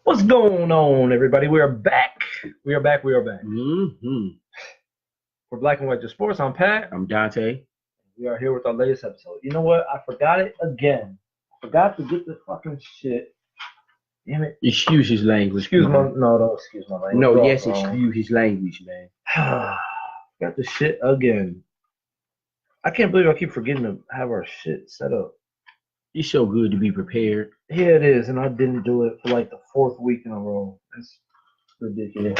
What's going on, everybody? We are back. We are back. We are back. Hmm. For Black and White Just Sports, I'm Pat. I'm Dante. We are here with our latest episode. You know what? I forgot it again. I forgot to get the fucking shit. Damn it. Excuse his language, Excuse my people. no, don't excuse my language. No, You're yes, all wrong. excuse his language, man. Got the shit again. I can't believe I keep forgetting to have our shit set up. It's so good to be prepared. Yeah, it is, and I didn't do it for like the fourth week in a row. That's ridiculous.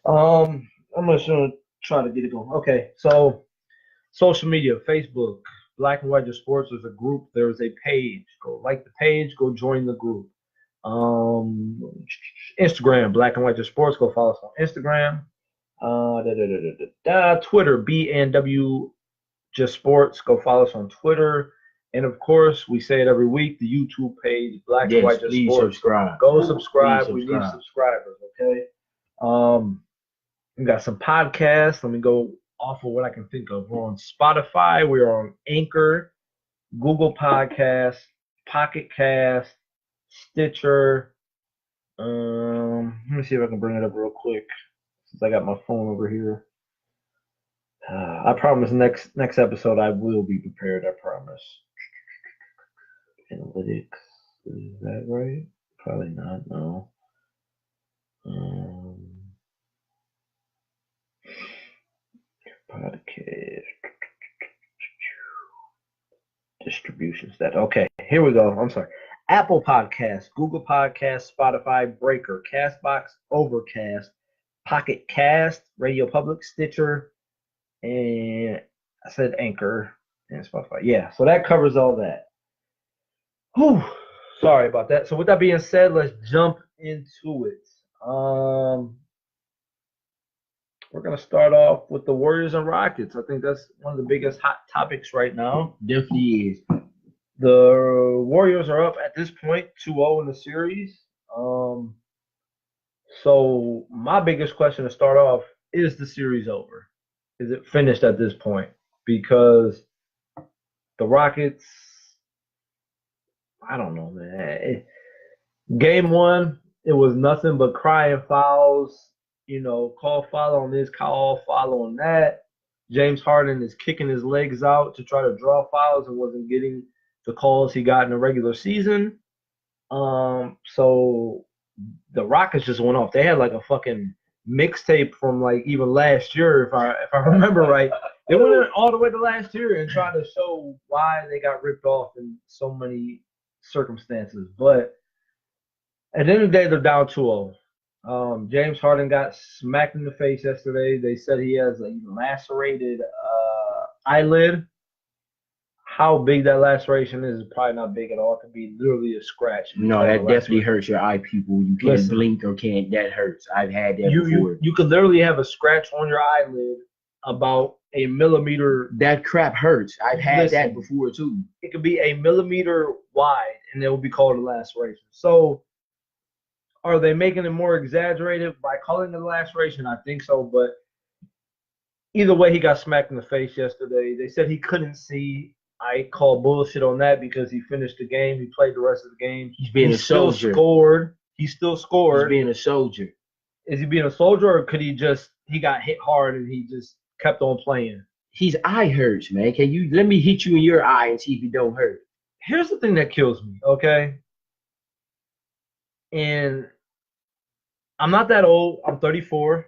I'm just gonna try to get it going. Okay, so social media, Facebook, Black and White Just Sports. There's a group. There's a page. Go like the page. Go join the group. Instagram, Black and White Just Sports. Go follow us on Instagram. Twitter, BNW Just Sports. Go follow us on Twitter. And of course, we say it every week. The YouTube page, Black and Yes, White Just please Sports. subscribe. Go subscribe. Please We need subscribe. subscribers. Okay. We got some podcasts. Let me go off of what I can think of. We're on Spotify. We're on Anchor, Google Podcasts, Pocket Cast, Stitcher. Let me see if I can bring it up real quick since I got my phone over here. I promise next episode I will be prepared. I promise. Analytics, is that right? Probably not. No. Podcast distribution stat. Okay, here we go. I'm sorry. Apple Podcasts, Google Podcasts, Spotify, Breaker, Castbox, Overcast, Pocket Cast, Radio Public, Stitcher, and I said Anchor and Spotify. Yeah, so that covers all that. Whew. Sorry about that. So with that being said, let's jump into it. We're going to start off with the Warriors and Rockets. I think that's one of the biggest hot topics right now. Definitely is. The Warriors are up at this point 2-0 in the series. So my biggest question to start off, is the series over? Is it finished at this point? Because the Rockets, I don't know, man. Game one, it was nothing but crying fouls. Call foul on this, call foul on that. James Harden is kicking his legs out to try to draw fouls and wasn't getting the calls he got in the regular season. So the Rockets just went off. They had like a fucking mixtape from like even last year, if I remember right. They went all the way to last year and tried to show why they got ripped off in so many circumstances. But at the end of the day, they're down 2-0. James Harden got smacked in the face yesterday. They said he has a lacerated eyelid. How big that laceration is probably not big at all. It could be literally a scratch. No, that definitely hurts your eye, people. You can't blink or can't. That hurts. I've had that before. You could literally have a scratch on your eyelid about a millimeter. That crap hurts. I've had that before too. It could be a millimeter wide, and it will be called a laceration. So, are they making it more exaggerated by calling it a laceration? I think so, but either way, he got smacked in the face yesterday. They said he couldn't see. I call bullshit on that because he finished the game. He played the rest of the game. He's being a soldier. He still scored. He's being a soldier. Is he being a soldier, or could he got hit hard and he just kept on playing? His eye hurts, man. Can you let me hit you in your eye and see if it don't hurt? Here's the thing that kills me, okay? And I'm not that old. I'm 34.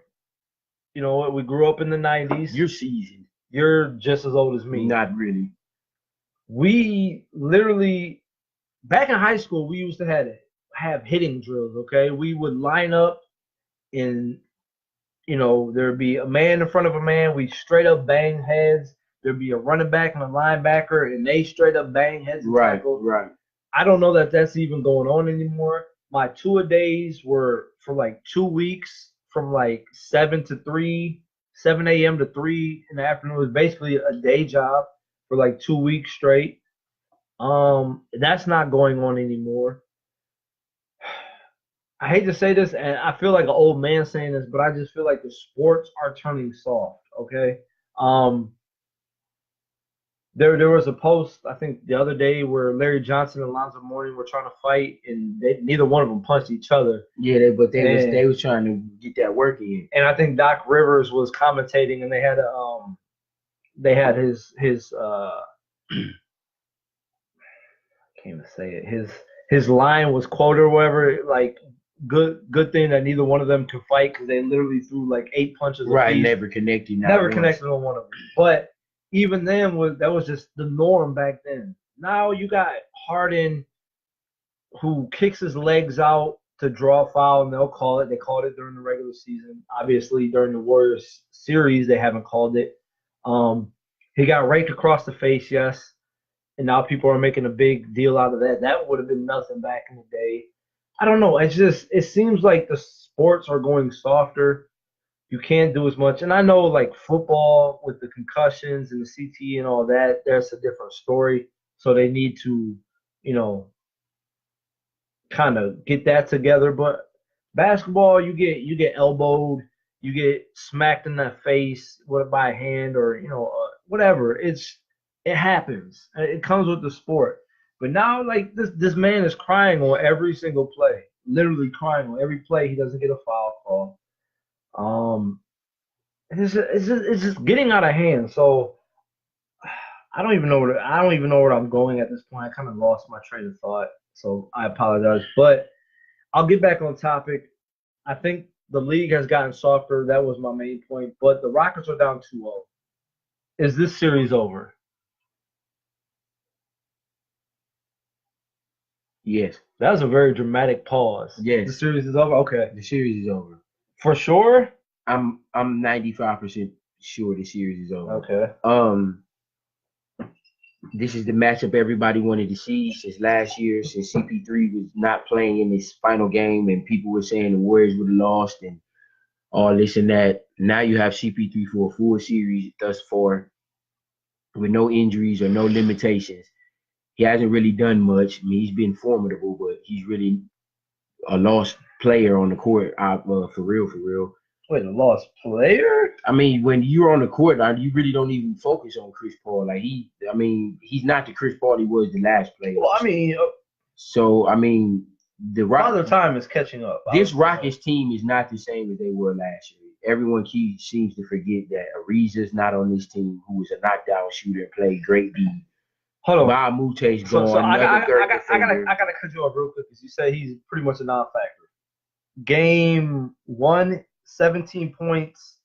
You know, we grew up in the 90s. You're seasoned. You're just as old as me. Not really. We literally, back in high school, we used to have hitting drills, okay? We would line up and, there'd be a man in front of a man. We straight up bang heads. There'd be a running back and a linebacker, and they straight up bang heads and tackles. Right. I don't know that that's even going on anymore. My two-a-days were for like 2 weeks from like 7 a.m. to 3 in the afternoon. It was basically a day job for like 2 weeks straight. That's not going on anymore. I hate to say this, and I feel like an old man saying this, but I just feel like the sports are turning soft, okay? There was a post I think the other day where Larry Johnson and Alonzo Mourning were trying to fight, and neither one of them punched each other. Yeah, they was trying to get that work in. And I think Doc Rivers was commentating, and they had his can't even say it. His line was quoted or whatever, like good thing that neither one of them could fight because they literally threw like 8 punches. Right, never connected. Never connected on one of them. But even then, that was just the norm back then. Now you got Harden, who kicks his legs out to draw a foul, and they'll call it. They called it during the regular season. Obviously, during the Warriors series, they haven't called it. He got raked across the face, yes. And now people are making a big deal out of that. That would have been nothing back in the day. I don't know. It seems like the sports are going softer. You can't do as much. And I know like football with the concussions and the CTE and all that, there's a different story. So they need to, kind of get that together. But basketball, you get elbowed, you get smacked in the face by a hand or whatever. It happens. It comes with the sport. But now, like this man is crying on every single play, literally crying on every play. He doesn't get a foul call. It's just getting out of hand. So I don't even know where I'm going at this point. I kind of lost my train of thought, so I apologize. But I'll get back on topic. I think the league has gotten softer. That was my main point. But the Rockets are down 2-0. Is this series over? Yes. That was a very dramatic pause. Yes. The series is over? Okay. The series is over. For sure? I'm 95% sure the series is over. Okay. This is the matchup everybody wanted to see since last year, since CP3 was not playing in this final game and people were saying the Warriors would have lost and all this and that. Now you have CP3 for a full series thus far with no injuries or no limitations. He hasn't really done much. I mean, he's been formidable, but he's really a lost player on the court, for real. Wait, a lost player? I mean, when you're on the court, you really don't even focus on Chris Paul. Like he's not the Chris Paul he was the last player. Well, I mean, the Father Time is catching up. This Rockets team is not the same as they were last year. Everyone seems to forget that Ariza's not on this team, who was a knockdown shooter and played great D. Hold on. Bob Mute's gone. So I gotta cut you off real quick because you said he's pretty much a non-factor. Game 1, 17 points,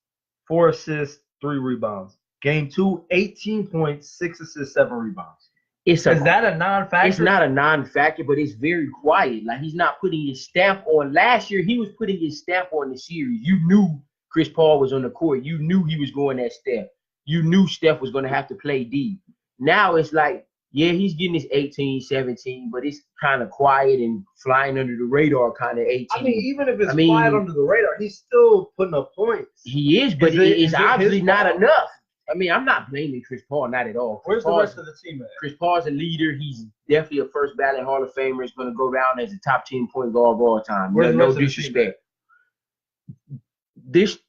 4 assists, 3 rebounds. Game 2, 18 points, 6 assists, 7 rebounds. Is that a non-factor? It's not a non-factor, but it's very quiet. Like he's not putting his stamp on. Last year, he was putting his stamp on the series. You knew Chris Paul was on the court. You knew he was going that step. You knew Steph was going to have to play D. Now it's like, yeah, he's getting his 18, 17, but it's kind of quiet and flying under the radar kind of 18. I mean, even if it's flying under the radar, he's still putting up points. He is, but it's obviously not enough. I mean, I'm not blaming Chris Paul, not at all. Where's the rest of the team at? Chris Paul's a leader. He's definitely a first ballot Hall of Famer. He's going to go down as a top 10 point guard of all time. No disrespect.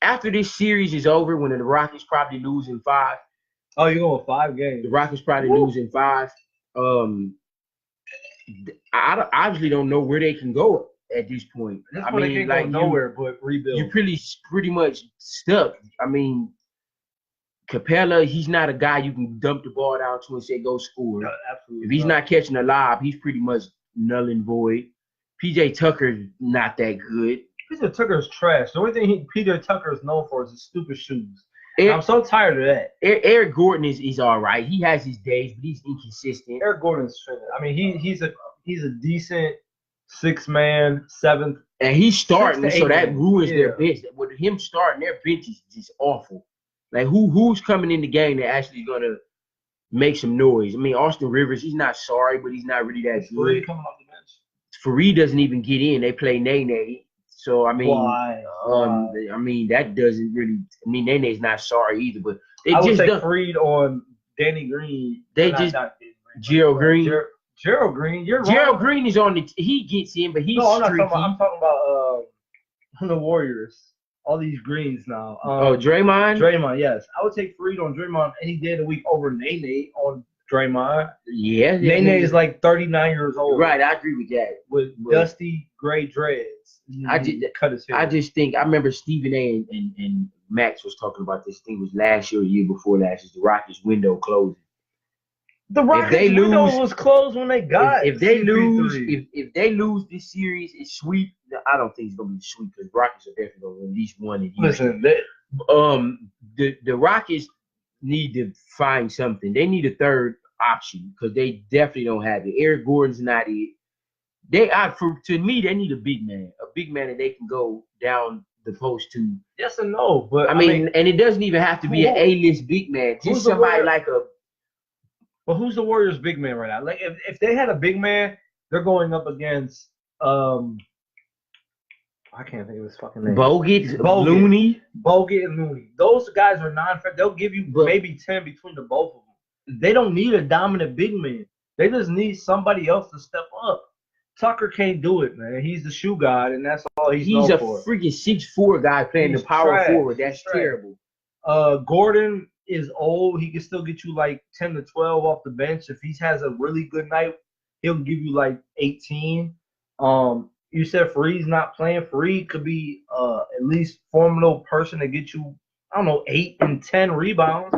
After this series is over, when the Rockets probably lose in 5. Oh, you're going 5 games. The Rockets probably lose in 5. I obviously don't know where they can go at this point. I mean, they can't go nowhere but rebuild. You're pretty much stuck. I mean, Capella, he's not a guy you can dump the ball down to and say go score. No, absolutely. If he's not catching a lob, he's pretty much null and void. PJ Tucker's not that good. PJ Tucker's trash. The only thing PJ Tucker is known for is his stupid shoes. I'm so tired of that. Eric Gordon is all right. He has his days, but he's inconsistent. Eric Gordon's trending. I mean, he's a decent 6-man, 7th. And he's starting, so that ruins their bench. With him starting, their bench is just awful. Like who's coming in the game that actually gonna make some noise? I mean, Austin Rivers, he's not sorry, but he's not really that good. Fareed coming off the bench. Fareed doesn't even get in. They play Nene. So I mean, why? I mean that doesn't really. I mean, Nene's not sorry either, but they I just would say Fareed on Danny Green. They just Gerald Green. Gerald Green, you're wrong. Gerald Green is on the. He gets in, but he's streaky. I'm talking about the Warriors. all these greens now. Draymond. Draymond, yes, I would take Fareed on Draymond any day of the week over Nene on Draymond. Yeah, Nene is like 39 years old. Right, I agree with that. With dusty gray dreads. I just cut his hair. I just think I remember Stephen A. and Max was talking about this thing was last year or year before last is the Rockets window closing. The Rockets window was closed when they got. If they lose, if they lose this series, it's sweep. I don't think it's gonna be sweep because Rockets are definitely gonna win at least one. Listen, the Rockets need to find something. They need a third option because they definitely don't have it. Eric Gordon's not it. To me, they need a big man that they can go down the post to. Yes and no, but I mean, and it doesn't even have to be an A-list big man. Just somebody like a. But who's the Warriors' big man right now? Like, if they had a big man, they're going up against I can't think of his fucking name. Bogut, Looney. Bogut and Looney. Those guys are non-fair. They'll give you maybe 10 between the both of them. They don't need a dominant big man. They just need somebody else to step up. Tucker can't do it, man. He's the shoe god, and that's all he's known for. He's a freaking 6'4" guy playing the power forward. That's terrible. Gordon is old. He can still get you like 10 to 12 off the bench. If he has a really good night, he'll give you like 18. You said Fareed's not playing. Fareed could be at least formidable person to get you, I don't know, 8 and 10 rebounds.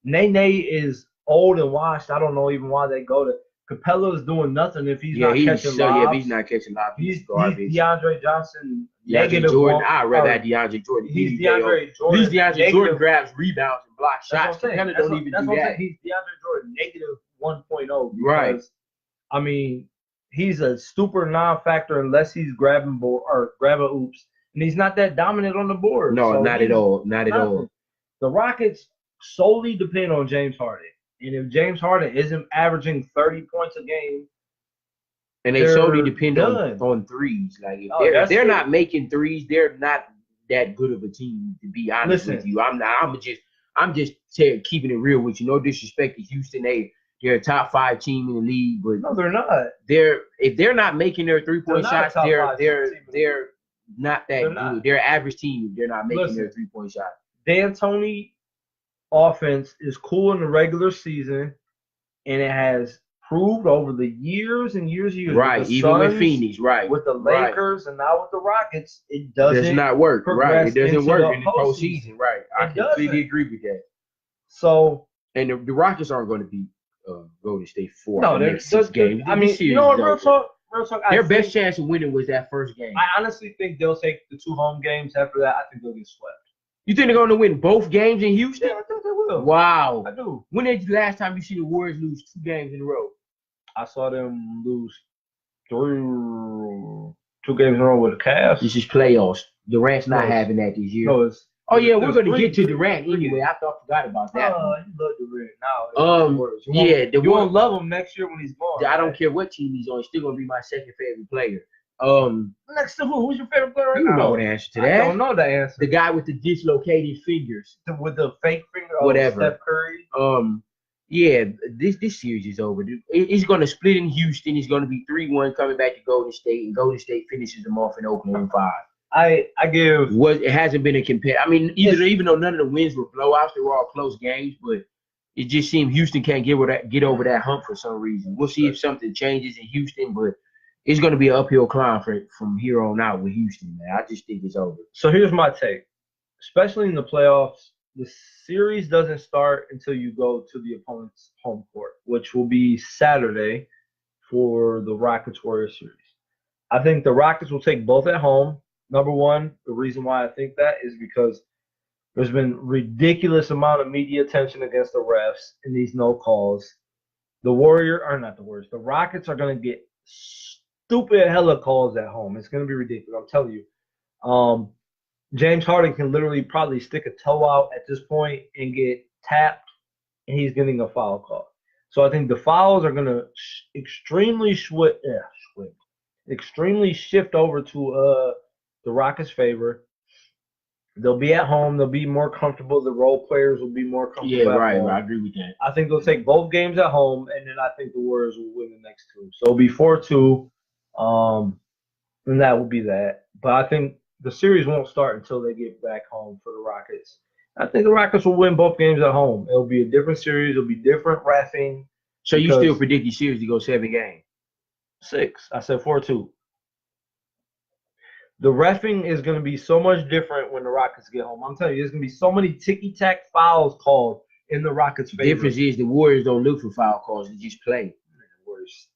Nene is old and washed. I don't know even why they go to. Capella's doing nothing if he's not catching lobs. Yeah, if he's not catching lobs, he's DeAndre Johnson. DeAndre Jordan. I'd rather have DeAndre Jordan. He's DeAndre Jordan. He's DeAndre Jordan grabs rebounds and blocks shots. He don't even do that. He's DeAndre Jordan negative 1.0. Right. I mean, he's a super non-factor unless he's grabbing oops, and he's not that dominant on the board. No, so not at all. Not at all. The Rockets solely depend on James Harden. And if James Harden isn't averaging 30 points a game, and they solely depend on threes. Like if they're not making threes, they're not that good of a team. To be honest with you, I'm just keeping it real with you. No disrespect to Houston, they're a top 5 team in the league, but no, they're not. If they're not making their 3-point shots, they're not that good. They're an average team if they're not making their 3-point shots. D'Antoni offense is cool in the regular season, and it has proved over the years and years. Right, even with Phoenix, right, with the Lakers, and now with the Rockets, it does not work. Right, it doesn't work in the postseason. Right, I completely agree with that. So, and the Rockets aren't going to beat Golden State for the next 6 games. I mean, you know what? Real talk. Their best chance of winning was that first game. I honestly think they'll take the 2 home games. After that, I think they'll get swept. You think they're going to win both games in Houston? Yeah, I think they will. Wow. I do. When did the last time you see the Warriors lose 2 games in a row? I saw them lose 2 games in a row with the Cavs. This is playoffs. Durant's not having that this year. No, we're going to get to Durant anyway. I forgot about that. Oh, you love Durant now. You won't love him next year when he's gone. I don't care what team he's on. He's still going to be my second favorite player. Next to who? Who's your favorite player right now? You know the answer to that. I don't know the answer. The guy with the dislocated fingers. With the fake finger? Whatever. Steph Curry? Yeah, this series is over. He's going to split in Houston. He's going to be 3-1 coming back to Golden State, and Golden State finishes them off in Oakland in 5. I give. It hasn't been a compare. I mean, even though none of the wins were blowouts, they were all close games, but it just seemed Houston can't get over that hump for some reason. We'll see if something changes in Houston, but it's going to be an uphill climb from here on out with Houston, man. I just think it's over. So here's my take. Especially in the playoffs, the series doesn't start until you go to the opponent's home court, which will be Saturday for the Rockets-Warriors series. I think the Rockets will take both at home. Number one, the reason why I think that is because there's been ridiculous amount of media attention against the refs in these no calls. The Rockets are going to get stupid hella calls at home. It's going to be ridiculous. I'm telling you. James Harden can literally probably stick a toe out at this point and get tapped, and he's getting a foul call. So I think the fouls are going to extremely shift over to the Rockets' favor. They'll be at home. They'll be more comfortable. The role players will be more comfortable. Yeah, right. I agree with that. I think they'll take both games at home, and then I think the Warriors will win the next 2. So it'll be 4-2, and that will be that. But I think the series won't start until they get back home for the Rockets. I think the Rockets will win both games at home. It'll be a different series. It'll be different reffing. So you still predict the series to go 7 games? 6. I said 4-2. The reffing is going to be so much different when the Rockets get home. I'm telling you, there's going to be so many ticky-tack fouls called in the Rockets' favor. The difference is the Warriors don't look for foul calls. They just play. Worse.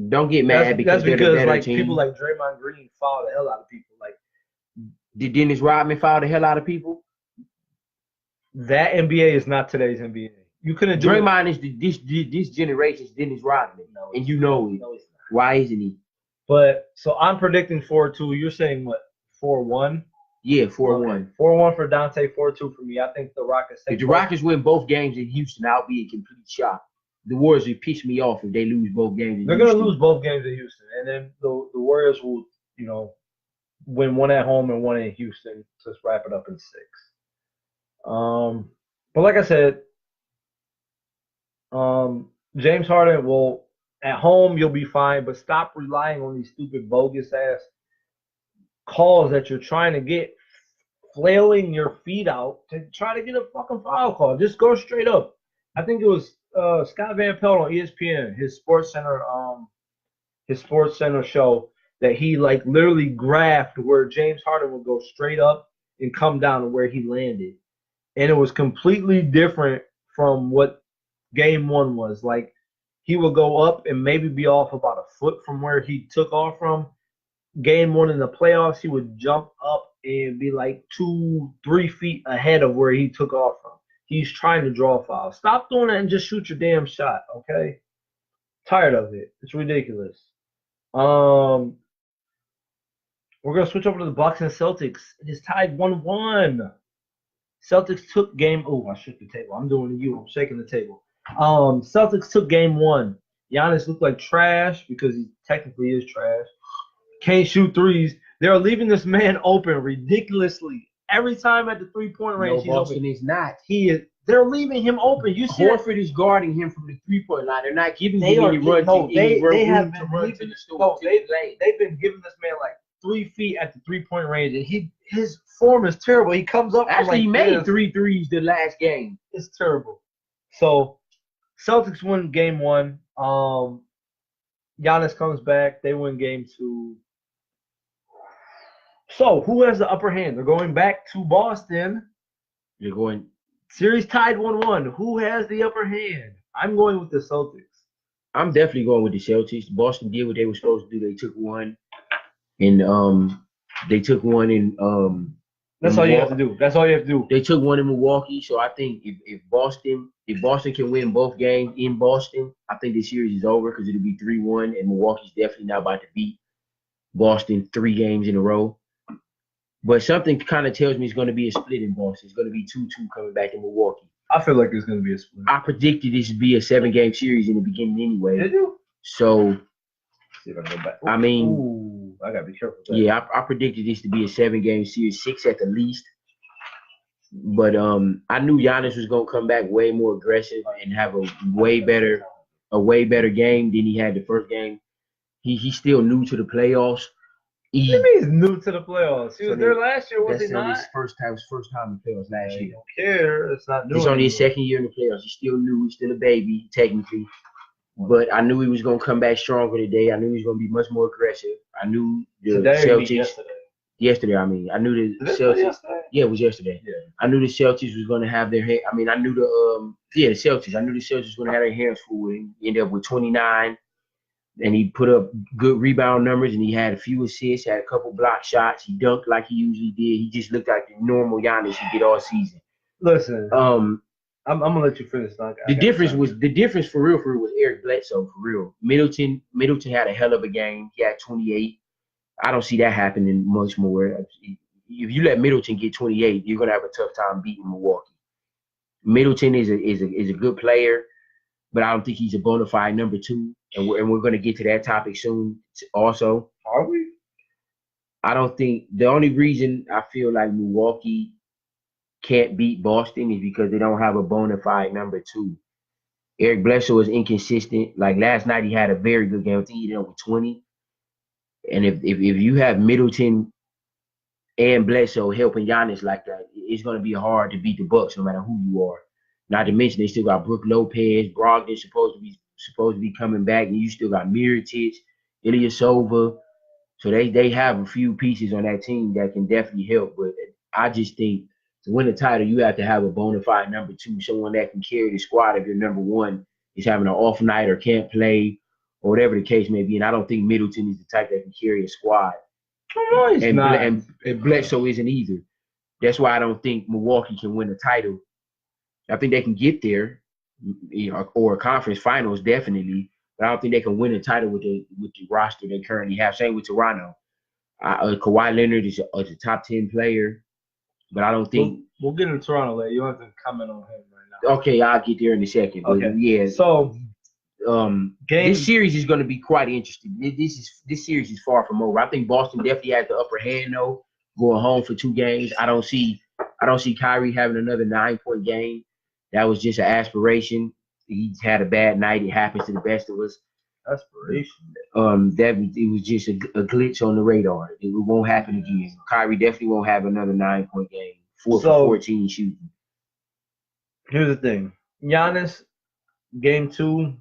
Don't get mad That's because like team. people like Draymond Green foul the hell out of people. Like, did Dennis Rodman foul the hell out of people? That NBA is not today's NBA. You couldn't do Draymond is this generation's Dennis Rodman, and you know it. No, it's not. Why isn't he? But so I'm predicting 4-2. You're saying what? 4-1? Yeah, 4-1. 4-1 for Dante, 4-2 for me. I think the Rockets. If the Rockets win both games in Houston, I'll be a complete shock. The Warriors will piss me off if they lose both games. They're going to lose both games in Houston, and then the Warriors will, win one at home and one in Houston. So let's wrap it up in 6. But like I said, James Harden will at home you'll be fine, but stop relying on these stupid bogus ass calls that you're trying to get, flailing your feet out to try to get a fucking foul call. Just go straight up. I think it was Scott Van Pelt on ESPN, his Sports Center show, that he like literally graphed where James Harden would go straight up and come down to where he landed. And it was completely different from what game 1 was. Like, he would go up and maybe be off about a foot from where he took off from. Game 1 in the playoffs, he would jump up and be like 2-3 feet ahead of where he took off from. He's trying to draw a foul. Stop doing that and just shoot your damn shot, okay? Tired of it. It's ridiculous. We're going to switch over to the Bucks and Celtics. It is tied 1-1. Celtics took game. Oh, I shook the table. I'm doing you. I'm shaking the table. Celtics took game 1. Giannis looked like trash because he technically is trash. Can't shoot threes. They're leaving this man open ridiculously. Every time at the 3-point range, he's Boston open. is not. He is. They're leaving him open. You see, Horford is guarding him from the 3-point line. They're not giving him any run. No, they have been run to the store. They've been giving this man like 3 feet at the 3-point range, and his form is terrible. He comes up. Actually, he made 3 threes the last game. It's terrible. So, Celtics win game 1. Giannis comes back. They win game 2. So, who has the upper hand? They're going back to Boston. They're going. Series tied 1-1. Who has the upper hand? I'm going with the Celtics. I'm definitely going with the Celtics. Boston did what they were supposed to do. They took one, and That's all you have to do. That's all you have to do. They took one in Milwaukee. So I think if Boston can win both games in Boston, I think the series is over because it'll be 3-1, and Milwaukee's definitely not about to beat Boston 3 games in a row. But something kind of tells me it's going to be a split in Boston. It's going to be 2-2 coming back in Milwaukee. I feel like it's going to be a split. I predicted this to be a 7-game series in the beginning anyway. Did you? So, see if I can go back. I mean, I got to be careful with that. Yeah, I predicted this to be a 7-game series, 6 at the least. But I knew Giannis was going to come back way more aggressive and have a way better game than he had the first game. He's still new to the playoffs. What do you mean he's new to the playoffs? He was there last year, was he not? His first time in the playoffs last year. I don't care. It's not new. He's only his second year in the playoffs. He's still new. He's still a baby, technically. But I knew he was going to come back stronger today. I knew he was going to be much more aggressive. I knew the Celtics. Yesterday, I mean. I knew the Celtics. Yeah, it was yesterday. Yeah. I knew the Celtics was going to have their head. I mean, I knew the Celtics. I knew the Celtics was going to have their hands full with him. He ended up with 29. And he put up good rebound numbers, and he had a few assists, had a couple block shots. He dunked like he usually did. He just looked like the normal Giannis he did all season. Listen, I'm gonna let you finish. The difference for real was Eric Bledsoe for real. Middleton had a hell of a game. He had 28. I don't see that happening much more. If you let Middleton get 28, you're gonna have a tough time beating Milwaukee. Middleton is a good player, but I don't think he's a bona fide number 2. And we're going to get to that topic soon also. Are we? I don't think – the only reason I feel like Milwaukee can't beat Boston is because they don't have a bona fide number 2. Eric Bledsoe is inconsistent. Like last night he had a very good game. I think he did over 20. And if you have Middleton and Bledsoe helping Giannis like that, it's going to be hard to beat the Bucks no matter who you are. Not to mention they still got Brook Lopez, Brogdon supposed to be coming back, and you still got Mirotic, Ilyasova. So they have a few pieces on that team that can definitely help. But I just think to win the title, you have to have a bona fide number two, someone that can carry the squad if your number one is having an off night or can't play or whatever the case may be. And I don't think Middleton is the type that can carry a squad. No, he's not. And Bledsoe isn't either. That's why I don't think Milwaukee can win the title. I think they can get there, or a conference finals definitely, but I don't think they can win the title with the roster they currently have. Same with Toronto. Kawhi Leonard is a top 10 player, but I don't think we'll get into Toronto later. You don't have to comment on him right now. Okay, I'll get there in a second. But okay. Yeah. So this series is going to be quite interesting. This series is far from over. I think Boston definitely has the upper hand though, going home for 2 games. I don't see Kyrie having another 9-point game. That was just an aspiration. He had a bad night. It happens to the best of us. Aspiration. It was just a glitch on the radar. It won't happen again. Kyrie definitely won't have another 9-point game. 4 for 14 shooting. Here's the thing. Giannis, game 2,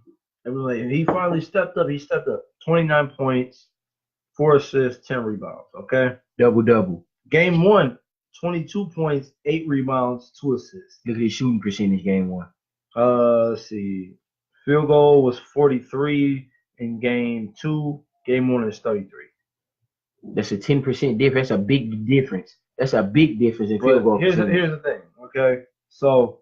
he finally stepped up. He stepped up. 29 points, 4 assists, 10 rebounds. Okay? Double. Game 1, 22 points, 8 rebounds, 2 assists. Look at his shooting percentage game 1. Let's see. Field goal was 43 in game 2. Game 1 is 33. That's a 10% difference. That's a big difference. That's a big difference in field goal. Here's the thing, okay? So,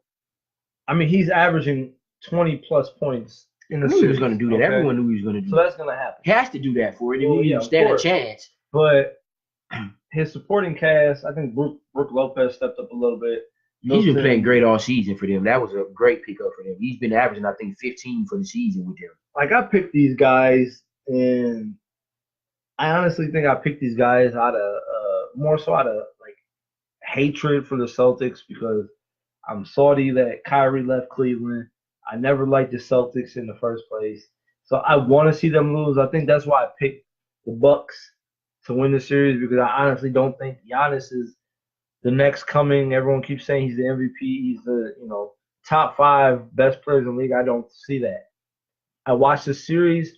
I mean, he's averaging 20-plus points in the series. He was going to do that. Okay? Everyone knew he was going to do that. So that's going to happen. He has to do that for it. If you stand a chance. But his supporting cast, I think Brook Lopez stepped up a little bit. He's been playing great all season for them. That was a great pickup for them. He's been averaging, I think, 15 for the season with them. Like, I picked these guys, and I honestly think I picked these guys more so out of like hatred for the Celtics, because I'm salty that Kyrie left Cleveland. I never liked the Celtics in the first place. So I want to see them lose. I think that's why I picked the Bucks to win the series, because I honestly don't think Giannis is the next coming. Everyone keeps saying he's the MVP. He's the top 5 best players in the league. I don't see that. I watched the series.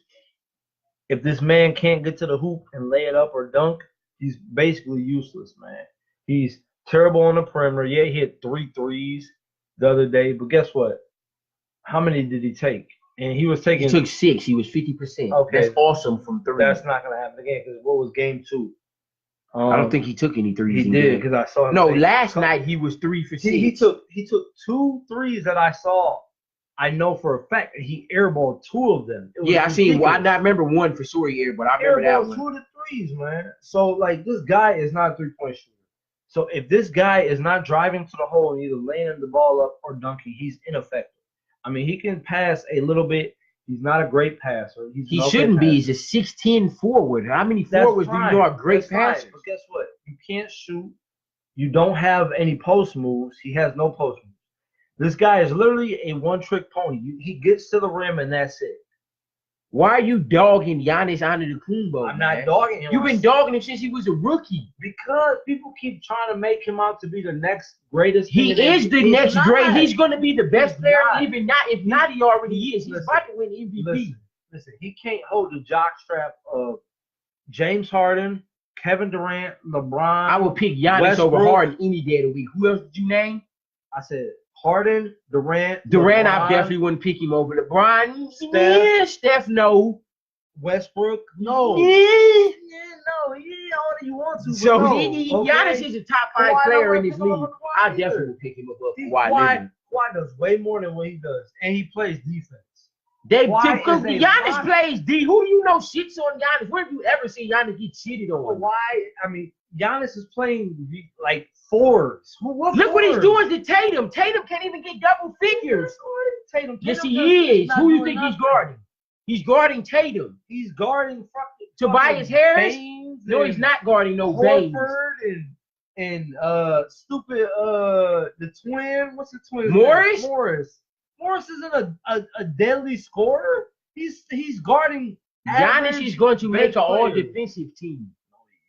If this man can't get to the hoop and lay it up or dunk, he's basically useless, man. He's terrible on the perimeter. Yeah, he hit 3 threes the other day, but guess what? How many did he take? And he took 6. He was 50%. Okay, that's awesome from 3. That's not going to happen again, because what was game 2? I don't think he took any threes. He did, because I saw him. No, last night he was 3 for 6. He took 2 threes that I saw. I know for a fact he airballed 2 of them. Yeah, I seen. Well, I not remember 1 for sure he airballed. I remember that one. 2 of the threes, man. So like, this guy is not a 3-point shooter. So if this guy is not driving to the hole and either laying the ball up or dunking, he's ineffective. I mean, he can pass a little bit. He's not a great passer. He shouldn't be. He's a 6'10" forward. How many forwards do you know are great passers? But guess what? You can't shoot. You don't have any post moves. He has no post moves. This guy is literally a one-trick pony. He gets to the rim, and that's it. Why are you dogging Giannis Antetokounmpo? I'm not dogging him. You've been dogging him since he was a rookie. Because people keep trying to make him out to be the next greatest. He is the next great. He's going to be the best player. Even not, if not, he already is. He's about to win MVP. Listen, he can't hold the jockstrap of James Harden, Kevin Durant, LeBron. I would pick Giannis Westbrook over Harden any day of the week. Who else did you name? I said Harden, Durant, LeBron, I definitely wouldn't pick him over LeBron. Steph, no. Westbrook, no. Yeah, no. Yeah, all you want to. So Giannis is a top 5 player in this league. I definitely would pick him above Kawhi. Kawhi does way more than what he does, and he plays defense. Giannis plays D. Who do you know shits on Giannis? Where have you ever seen Giannis get cheated on? Giannis is playing like 4s. Look what he's doing to Tatum. Tatum can't even get double figures. Tatum. Yes, he is. Who do you think he's guarding? He's guarding Tatum. He's guarding Tobias Harris. No, he's not guarding no Baines. And stupid the twin. What's the twin? Morris. Morris isn't a deadly scorer. He's guarding. Giannis is going to make an all defensive team.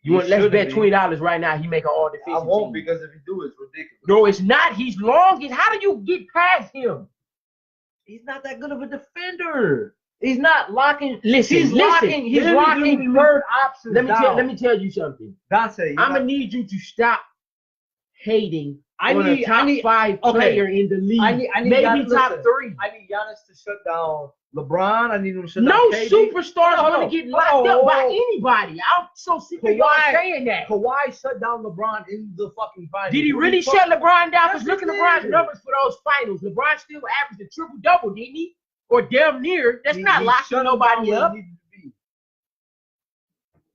You want let's bet $20 right now. He make an all defensive. I won't team. because if he do, it's ridiculous. No, it's not. He's long. How do you get past him? He's not that good of a defender. He's not locking. Listen, he's locking third options. Let me tell you something. Dante, I'm gonna need you to stop hating. I need a top 5 player in the league. I need maybe top 3. I need Giannis to shut down LeBron. I need him to shut down KD. Superstars gonna get locked up by anybody. I'm so sick of y'all saying that. Kawhi shut down LeBron in the fucking finals. Did he really shut LeBron down? Because look at LeBron's numbers for those finals. LeBron still averaged a triple-double, didn't he? Or damn near. That's not locking nobody up.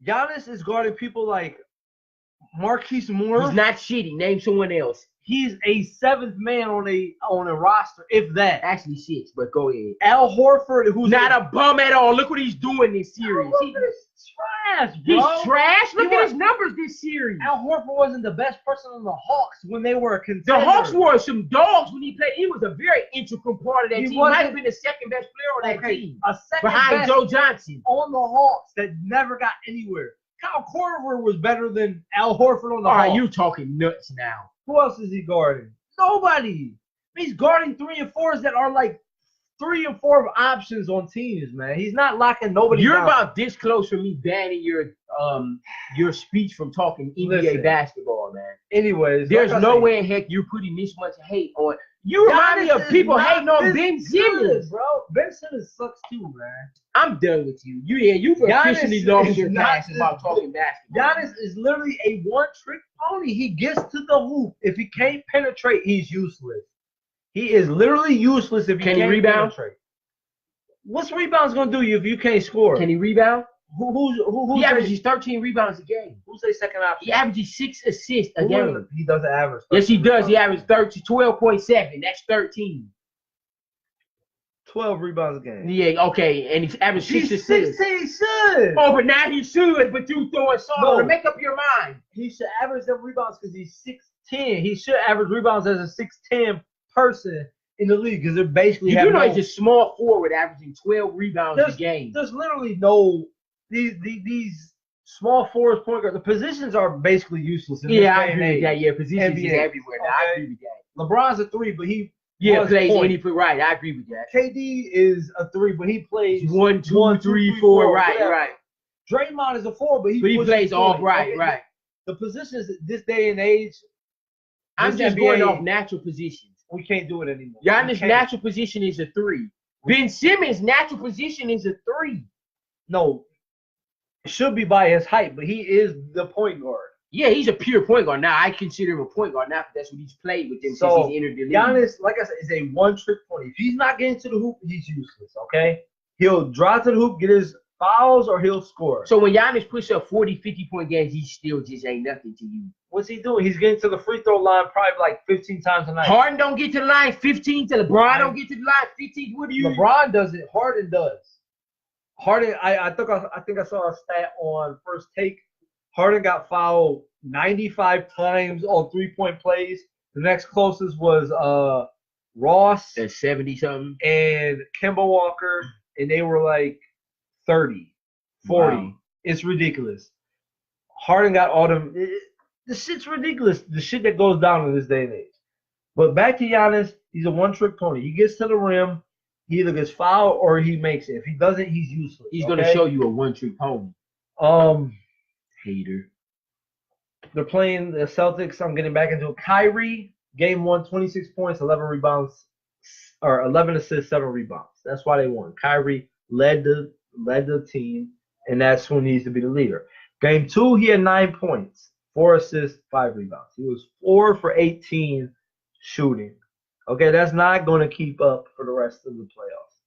Giannis is guarding people like Marquise Moore. He's not shitty. Name someone else. He's a 7th man on a roster, if that. Actually 6, but go ahead. Al Horford, who's not a bum at all. Look what he's doing this series. He's trash, bro. He's trash. Look at his numbers this series. Al Horford wasn't the best person on the Hawks when they were a contender. The Hawks were some dogs when he played. He was a very integral part of that team. He might have been the second best player on that team. A second behind best Joe Johnson. On the Hawks that never got anywhere. Kyle Korver was better than Al Horford on the Hawks. All right, you're talking nuts now. Who else is he guarding? Nobody. He's guarding 3 and 4s that are like 3 and 4 options on teams, man. He's not locking nobody You're down. about this close from me banning your speech from talking NBA basketball, man. Anyways, there's no way in heck you're putting this much hate on. You remind me of people hating on Ben Simmons, bro. Ben Simmons sucks too, man. I'm done with you. You've officially lost your passion about talking basketball. Giannis is literally a one-trick pony. He gets to the hoop. If he can't penetrate, he's useless. He is literally useless if he can't rebound? Penetrate. What's rebounds gonna do you if you can't score? Can he rebound? Who he averages 13 rebounds a game. Who's their second option? He averages 6 assists a game. He doesn't average. Yes, he does. He averages 12.7. That's 13. 12 rebounds a game. Yeah, okay. And he's averaged 6 assists. 16, he should. Oh, but now he should. But you throwing salt on to make up your mind. He should average them rebounds because he's 6'10". He should average rebounds as a 6'10" person in the league because they're basically he's a small forward averaging 12 rebounds a game. There's literally no these small forwards, point guard. The positions are basically useless. I agree with that. Yeah, positions is everywhere. Now, I agree with that. LeBron's a 3, but he plays any right. I agree with that. KD is a 3, but he plays 1, 2, 3, 4. Right. Draymond is a 4, but he plays all right. The positions this day and age. I'm just going off natural positions. We can't do it anymore. Giannis' natural position is a 3. Ben Simmons' natural position is a 3. No, it should be by his height, but he is the point guard. Yeah, he's a pure point guard. Now, I consider him a point guard now because that's what he's played with him since he's entered the league. Giannis, like I said, is a one-trick pony. If he's not getting to the hoop, he's useless, okay? He'll drive to the hoop, get his fouls, or he'll score. So when Giannis puts up 40, 50-point games, he still just ain't nothing to you. What's he doing? He's getting to the free throw line probably like 15 times a night. Harden don't get to the line 15. To LeBron don't get to the line 15. What do you? LeBron does it. Harden does. Harden, I think I saw a stat on First Take. Harden got fouled 95 times on 3-point plays. The next closest was Ross at 70-something and Kemba Walker, and they were like 30, 40. Wow. It's ridiculous. Harden got all them. The shit's ridiculous. The shit that goes down in this day and age. But back to Giannis, he's a one-trick pony. He gets to the rim, he either gets fouled or he makes it. If he doesn't, he's useless. He's gonna show you a one-trick pony. Hater. They're playing the Celtics. I'm getting back into it. Kyrie, game 1, 26 points, 11 rebounds, or 11 assists, 7 rebounds. That's why they won. Kyrie led the team, and that's who needs to be the leader. Game 2, he had 9 points, 4 assists, 5 rebounds. He was 4 for 18 shooting. Okay, that's not going to keep up for the rest of the playoffs.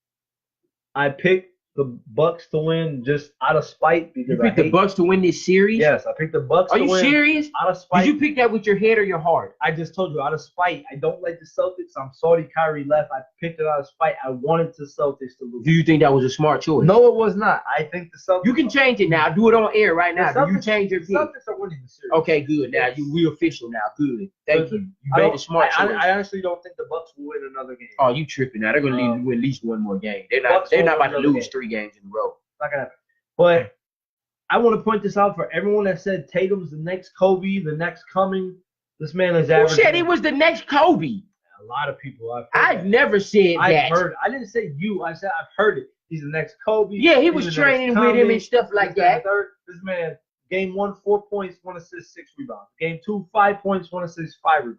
I picked the Bucks to win just out of spite. Because you picked the Bucks to win this series? Yes, I picked the Bucks to win. Are you serious? Out of spite. Did you pick that with your head or your heart? I just told you, out of spite. I don't like the Celtics. I'm sorry Kyrie left. I picked it out of spite. I wanted the Celtics to lose. Do you think that was a smart choice? No, it was not. I think the Celtics. You can change it now. Do it on air right now. Do you change your pick? The Celtics are winning the series. Okay, good. Now we official now. Good. Thank you. You made a smart choice. I honestly don't think the Bucks will win another game. Oh, you tripping now. They're going to win at least one more game. They're not about to lose 3 games in a row. Not gonna happen. But I want to point this out for everyone that said Tatum's the next Kobe, the next coming. This man is Who averaging. said he was the next Kobe? A lot of people. I've never said I've that. heard. I didn't say you. I said I've heard it. He's the next Kobe. Yeah, he was training with him and stuff like that. This man, game 1, 4 points, 1 assist, 6 rebounds. Game 2, 5 points, 1 assist, 5 rebounds.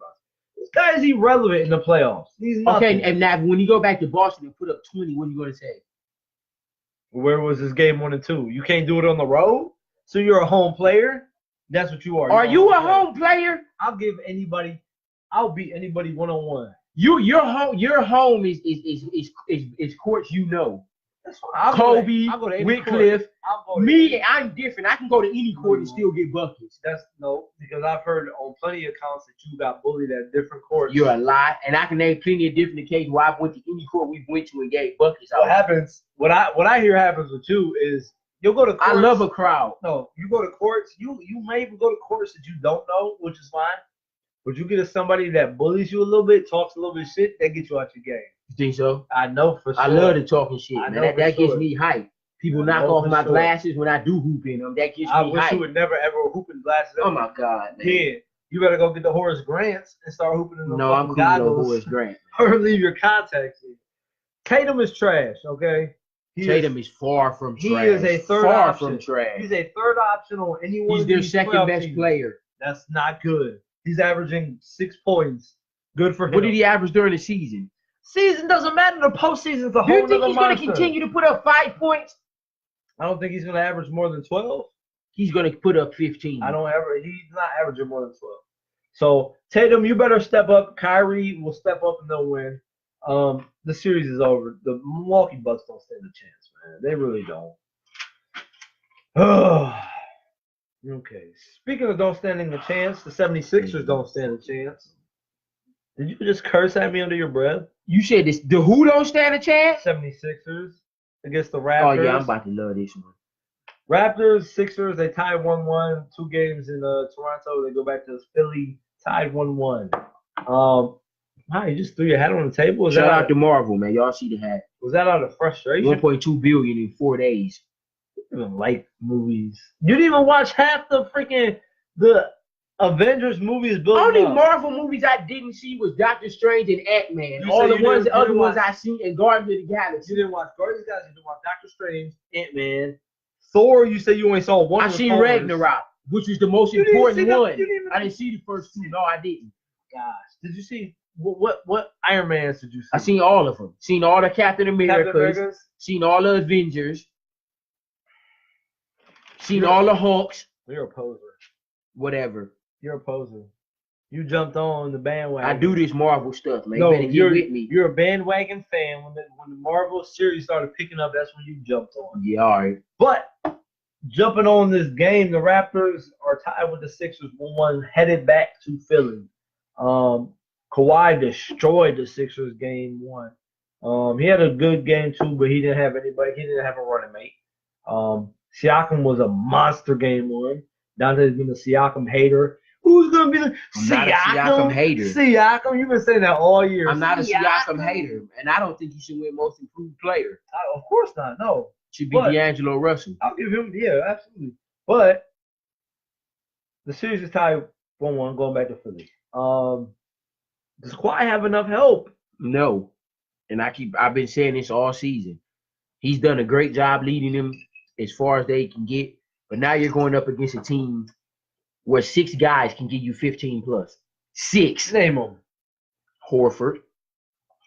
This guy is irrelevant in the playoffs. He's nothing. Okay, and now when you go back to Boston and put up 20, what are you going to say? Where was his game 1 and 2? You can't do it on the road? So you're a home player? That's what you are. Are you a home player? I'll beat anybody one-on-one. Your home is courts you know. That's fine. Kobe, Whitcliffe. Me, I'm different. I can go to any court and still get buckets. Because I've heard on plenty of accounts that you got bullied at different courts. You're a lie, and I can name plenty of different occasions where I went to any court we went to and gave buckets. What I hear happens with you is you'll go to courts. I love a crowd. No, you go to courts. You may even go to courts that you don't know, which is fine. But you get somebody that bullies you a little bit, talks a little bit of shit, that gets you out your game. You think so? I know for sure. I love the talking shit, man. That gets me hype. People knock off my glasses when I do hoop in them. That gets me hype. I wish you would never ever hoop in glasses. Oh my God, man. Yeah, you better go get the Horace Grants and start hooping in the No, I'm cool with Horace Grant. Or leave your contacts in. Tatum is trash, okay? Tatum is far from trash. He is a third far option. From trash. He's a third option on anyone. He's their second best player. That's not good. He's averaging 6 points. Good for him. What did he average during the season? Season doesn't matter. The postseason is a whole Do you think he's going to continue to put up 5 points? I don't think he's going to average more than 12. He's going to put up 15. He's not averaging more than 12. So, Tatum, you better step up. Kyrie will step up and they'll win. The series is over. The Milwaukee Bucks don't stand a chance, man. They really don't. Okay. Speaking of don't standing a chance, the 76ers don't stand a chance. Did you just curse at me under your breath? You said this. The who don't stand a chance? 76ers against the Raptors. Oh, yeah, I'm about to love this one. Raptors, Sixers, they tied 1-1. 2 games in Toronto. They go back to Philly, tied 1-1. Wow, you just threw your hat on the table? Shout out to Marvel, man. Y'all see the hat. Was that out of frustration? $1.2 billion in 4 days. You didn't like movies. You didn't even watch half the Avengers movies built Only up. Marvel movies I didn't see was Doctor Strange and Ant-Man. All the other ones I seen and Guardians of the Galaxy. You didn't watch Guardians of the Galaxy. You didn't watch Doctor Strange, Ant-Man, Thor. You said you only saw one. I seen Ragnarok, which was the most important one. I didn't see the first 2. No, I didn't. Gosh, did you see what Iron Mans did you see? I seen all of them. Seen all the Captain Americas. Seen all the Avengers. Seen all the Hulks. You're a poser. Whatever. You're a poser. You jumped on the bandwagon. I do this Marvel stuff, man. No, you better get with me. You're a bandwagon fan. When the Marvel series started picking up, that's when you jumped on. Yeah, all right. But jumping on this game, the Raptors are tied with the Sixers 1-1, headed back to Philly. Kawhi destroyed the Sixers game 1. He had a good game 2, but he didn't have anybody. He didn't have a running mate. Siakam was a monster game 1. Dante's been a Siakam hater. Who's gonna be the Siakam hater? Siakam, you've been saying that all year. I'm not a Siakam hater, and I don't think he should win Most Improved Player. Of course not. No, should be D'Angelo Russell. I'll give him. Yeah, absolutely. But the series is tied 1-1, going back to Philly. Does Kawhi have enough help? No, and I've been saying this all season. He's done a great job leading them as far as they can get. But now you're going up against a team where 6 guys can give you 15 plus. 6. Name them. Horford.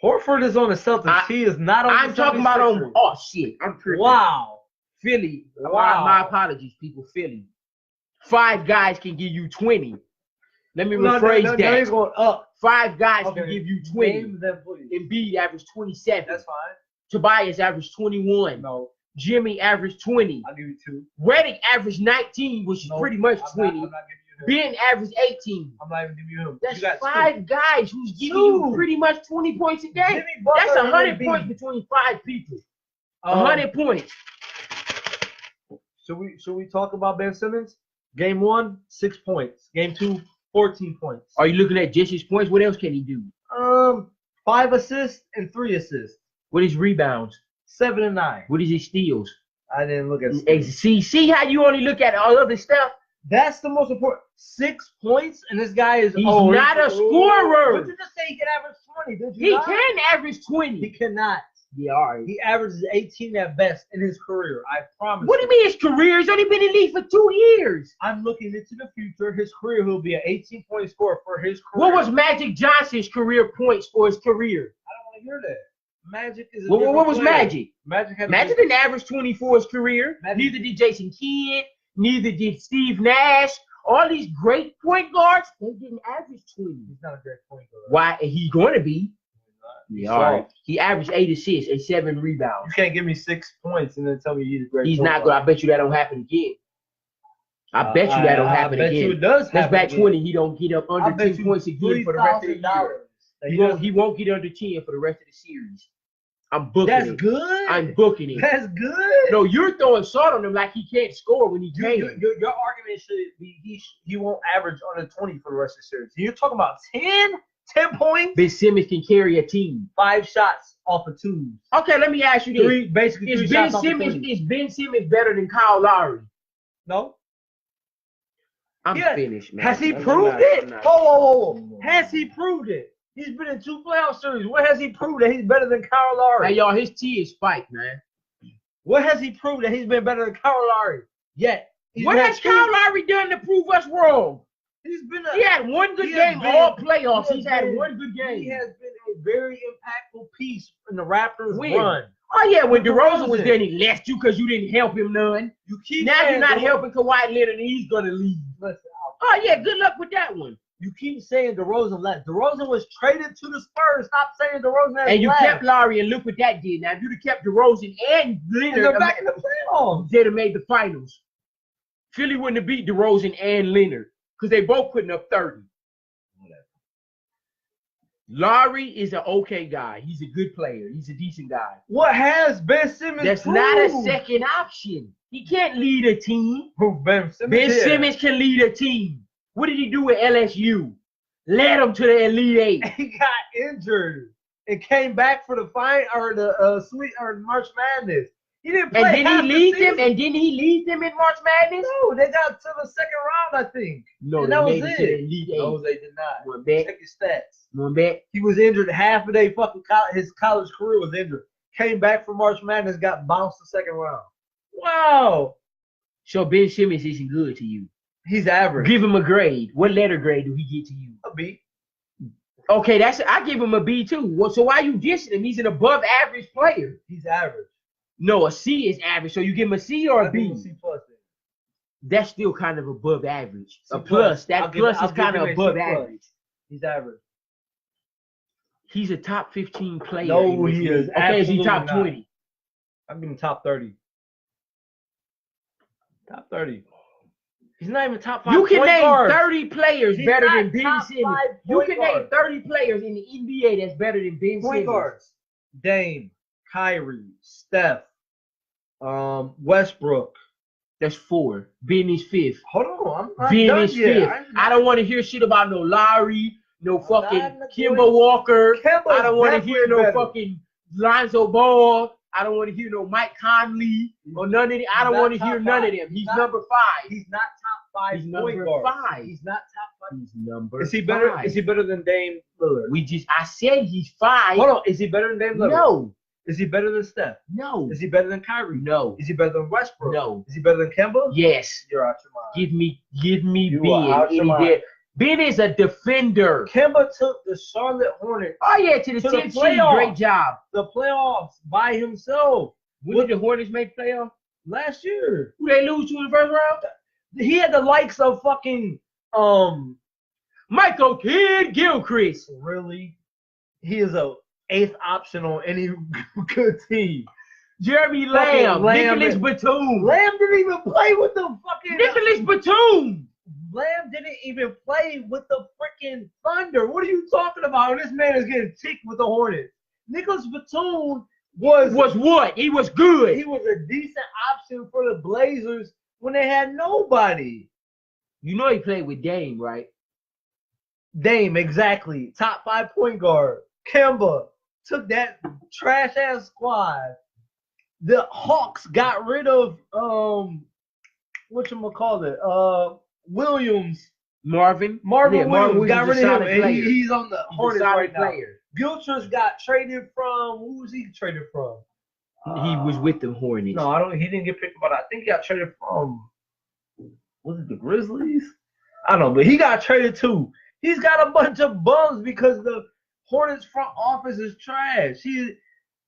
Horford is on the Celtics. He is not on the Celtics. I'm talking about on. Oh, shit. I'm tripping. Wow. Philly. Wow. My apologies, people. Philly. 5 guys can give you 20. Let me rephrase that. Now he's going up. 5 guys can give you 20. Embiid averaged 27. That's fine. Tobias averaged 21. No. Jimmy averaged 20. I'll give you 2. Redick averaged 19, which is pretty much 20. I'm not giving you him. Ben averaged 18. I'm not even giving you him. That's 5 guys who's giving you pretty much 20 points a game. That's 100 points between 5 people. 100 points. Should we talk about Ben Simmons? Game 1, 6 points. Game 2, 14 points. Are you looking at just his points? What else can he do? 5 assists and 3 assists. What is rebounds? 7 and 9. What is his steals? I didn't look at skills. See how you only look at all other stuff? That's the most important. 6 points, and this guy is He's not a scorer. What did you just say? He can average 20, did you He not? can average 20. He cannot. Yeah, all right. He averages 18 at best in his career. I promise. What do you mean his career? He's only been in the league for 2 years. I'm looking into the future. His career, he'll be an 18-point scorer for his career. What was Magic Johnson's career points for his career? I don't want to hear that. Magic is a What was player. Magic? Magic didn't average 20 for his career. Neither did Jason Kidd. Neither did Steve Nash. All these great point guards, they didn't average 20. He's not a great point guard. Why? He's going to be. Yeah, all right. He averaged 8 assists and 7 rebounds. You can't give me 6 points and then tell me he's a great. He's not good. I bet you that don't happen again. I bet you that don't happen again. I bet you it does happen. Let's back again. 20. He don't get up under 10 points again for the rest of the year. He won't get under 10 for the rest of the series. I'm booking it. That's good. I'm booking it. That's good. No, you're throwing salt on him like he can't score when he can. Your argument should be he won't average under 20 for the rest of the series. You're talking about 10 points? Ben Simmons can carry a team. 5 shots off of 2. Okay, let me ask you this. Basically, is Ben Simmons better than Kyle Lowry? No. I'm finished, man. Has he proved it? Whoa. Has he proved it? He's been in 2 playoff series. What has he proved that he's better than Kyle Lowry? Hey, y'all, his T is spiked, man. What has he proved that he's been better than Kyle Lowry? Yet. What has Kyle Lowry done to prove us wrong? He had one good game all playoffs. He's had one good game. He has been a very impactful piece in the Raptors run. Oh, yeah, when DeRozan was there, he left you because you didn't help him none. Now you're not helping Kawhi Leonard, and he's going to leave. Oh, yeah, good luck with that one. You keep saying DeRozan left. DeRozan was traded to the Spurs. Stop saying DeRozan has And you left. kept Lowry, and look what that did. Now, if you'd have kept DeRozan and Leonard, they're back in the playoffs. They'd have made the finals. Philly wouldn't have beat DeRozan and Leonard because they both putting up 30. Lowry is an okay guy. He's a good player. He's a decent guy. What has Ben Simmons That's proved? not a second option. He can't lead a team. Who, Ben Simmons? Ben Simmons can lead a team. What did he do with LSU? Led them to the Elite Eight. He got injured and came back for the March Madness. He didn't play. And didn't he lead them in March Madness? No, they got to the second round, I think. No, that was it. To the Elite Eight. No, they did not. One bet. Check his stats. One bet. He was injured half of his college career was injured. Came back from March Madness, got bounced the second round. Wow. So Ben Simmons isn't good to you. He's average. Give him a grade. What letter grade do he get to you? A B. Okay, I give him a B too. Well, so why are you dissing him? He's an above average player. He's average. No, a C is average. So you give him a C or a B? C plus. That's still kind of above average. C a plus. That plus is kind of above C+. average. He's average. He's a top 15 player. No, he is. Okay, is he top 20? I'm giving top 30. Top 30. He's not even top 5. You can name guards. 30 players better than Ben Simmons. You can guards. name 30 players in the NBA that's better than Ben Point Simmons. Guards. Dame, Kyrie, Steph, Westbrook. That's 4. Ben is 5th. Hold on, I'm not Ben done is yet. 5th. I don't want to hear shit about no Lowry, no fucking Kemba Walker. I don't want to hear no fucking Lonzo Ball. I don't want to hear no Mike Conley or none of them. I don't want to hear none of them. He's number 5. He's not top 5. He's number 5. He's not top 5. He's number 5. Is he better? Is he better than Dame Lillard? I said he's 5. Hold on. Is he better than Dame Lillard? No. Is he better than Steph? No. Is he better than Kyrie? No. Is he better than Westbrook? No. Is he better than Kemba? Yes. You're out your mind. Give me You Ben. are out your mind. Ben is a defender. Kemba took the Charlotte Hornets. Oh yeah, to the 10th seed. Great job. The playoffs by himself. When did the Hornets make playoffs? Last year. Who they lose to in the first round? He had the likes of fucking Michael Kidd-Gilchrist. Really? He is a 8th option on any good team. Jeremy Lamb, Nicholas Batum. Lamb didn't even play with the fucking Nicholas Batum. Lamb didn't even play with the freaking Thunder. What are you talking about? This man is getting ticked with the Hornets. Nicholas Batum was what? He was good. He was a decent option for the Blazers when they had nobody. You know he played with Dame, right? Dame, exactly. Top 5 point guard. Kemba took that trash ass squad. the Hawks got rid of whatchamacallit, Williams. Marvin Williams got rid of him, and player. he's on the Hornets right now. Player. Gilchrist got traded from, who was he traded from? He was with the Hornets. No, he didn't get picked up. I think he got traded from, was it the Grizzlies? I don't know, but he got traded too. He's got a bunch of bums because the Hornets front office is trash.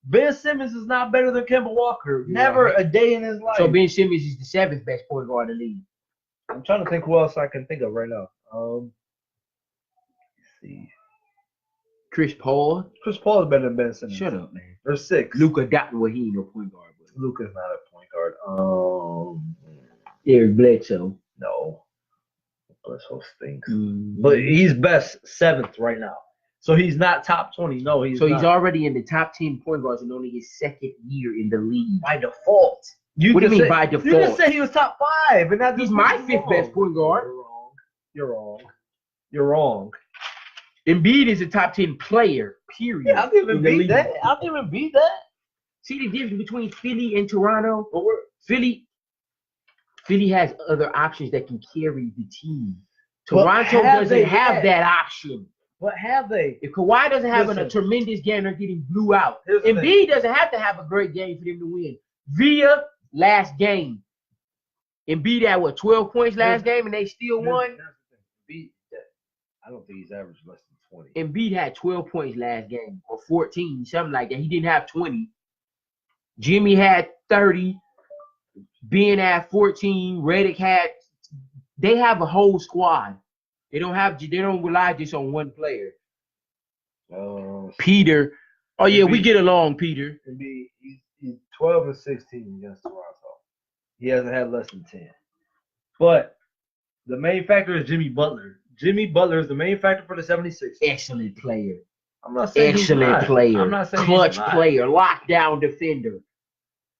Ben Simmons is not better than Kemba Walker. Never a day in his life. So Ben Simmons is the 7th best point guard in the league. I'm trying to think who else I can think of right now. Let's see. Chris Paul. Chris Paul is better than Ben Simmons. Shut up, man. They're 6. Luka Dotten, well, he ain't no point guard. But Luka's not a point guard. Eric Bledsoe. No. Bledsoe stinks. But he's best 7th right now. So he's not top 20. No, he's not. He's already in the top 10 point guards and only his 2nd year in the league. By default. What do you mean by default? You just said he was top 5. And that's he's my 5th best point guard. You're wrong. Embiid is a top 10 player, period. Yeah, I'll even beat that. See the difference between Philly and Toronto? Philly has other options that can carry the team. Toronto doesn't have that option. But have they? If Kawhi doesn't have a tremendous game, they're getting blew out. Embiid doesn't have to have a great game for them to win. Via last game. Embiid had 12 points last game and they still won? I don't think he's averaged less than 20. Embiid had 12 points last game or 14, something like that. He didn't have 20. Jimmy had 30. Ben had 14. Redick had. They have a whole squad. They don't rely just on one player. Peter. Oh yeah, we get along, Peter. He's 12 and 16 against Toronto. He hasn't had less than 10. But the main factor is Jimmy Butler. Jimmy Butler is the main factor for the 76ers. Excellent player. I'm not saying excellent player. I'm not saying clutch player, lockdown defender.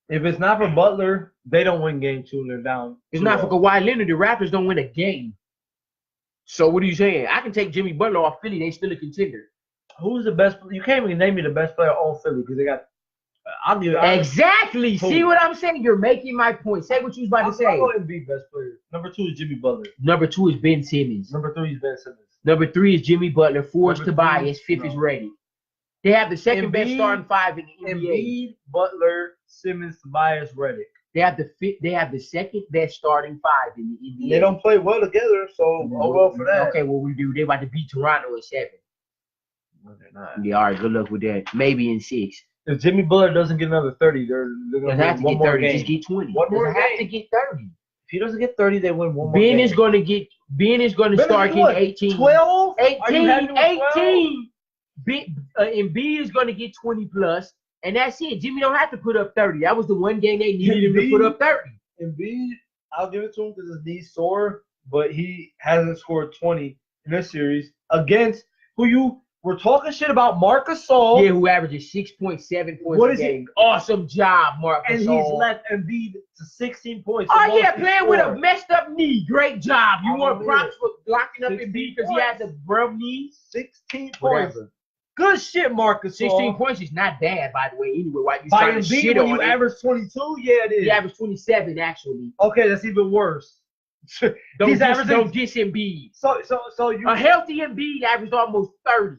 If it's not for Butler, they don't win game 2 and they're down. It's not for Kawhi Leonard. The Raptors don't win a game. So what are you saying? I can take Jimmy Butler off Philly. They still a contender. Who's the best? You can't even name me the best player on Philly because they got. Exactly. See what I'm saying? You're making my point. Say what you was about to say. I'm going to be best player. Number 2 is Jimmy Butler. Number 2 is Ben Simmons. Number 3 is Ben Simmons. Number 3 is Jimmy Butler. 4 is Tobias. 5th is Redick. They have the second best starting 5 in the NBA. Embiid, Butler, Simmons, Tobias, Redick. They have the second best starting 5 in the NBA. They don't play well together, so well for that. Okay, well we do. They're about to beat Toronto in 7. No, they're not. Yeah, all right. Good luck with that. Maybe in 6. If Jimmy Butler doesn't get another 30, they're going to have to get 30. Just get 20. One more game. Have to get 30. If he doesn't get 30, they win one more Ben game. is going to start getting 18. 12? 18. Embiid is going to get 20 plus, and that's it. Jimmy don't have to put up 30. That was the one game they needed him to put up 30. Embiid, I'll give it to him because his knee's sore, but he hasn't scored 20 in this series against who you were talking shit about, Marc Gasol. Yeah, who averages 6.7 points a game. Awesome job, Marc Gasol. And he's left Embiid to 16 points. Oh, yeah, playing with a messed up knee. Great job. You want props for blocking up Embiid because he has a broke knee? 16 points. Good shit, Marc Gasol. 16 points is not bad, by the way. Anyway, why you trying to shit on it? You average 22? Yeah, it is. He averaged 27, actually. Okay, that's even worse. Don't diss Embiid. So you a healthy Embiid averaged almost 30.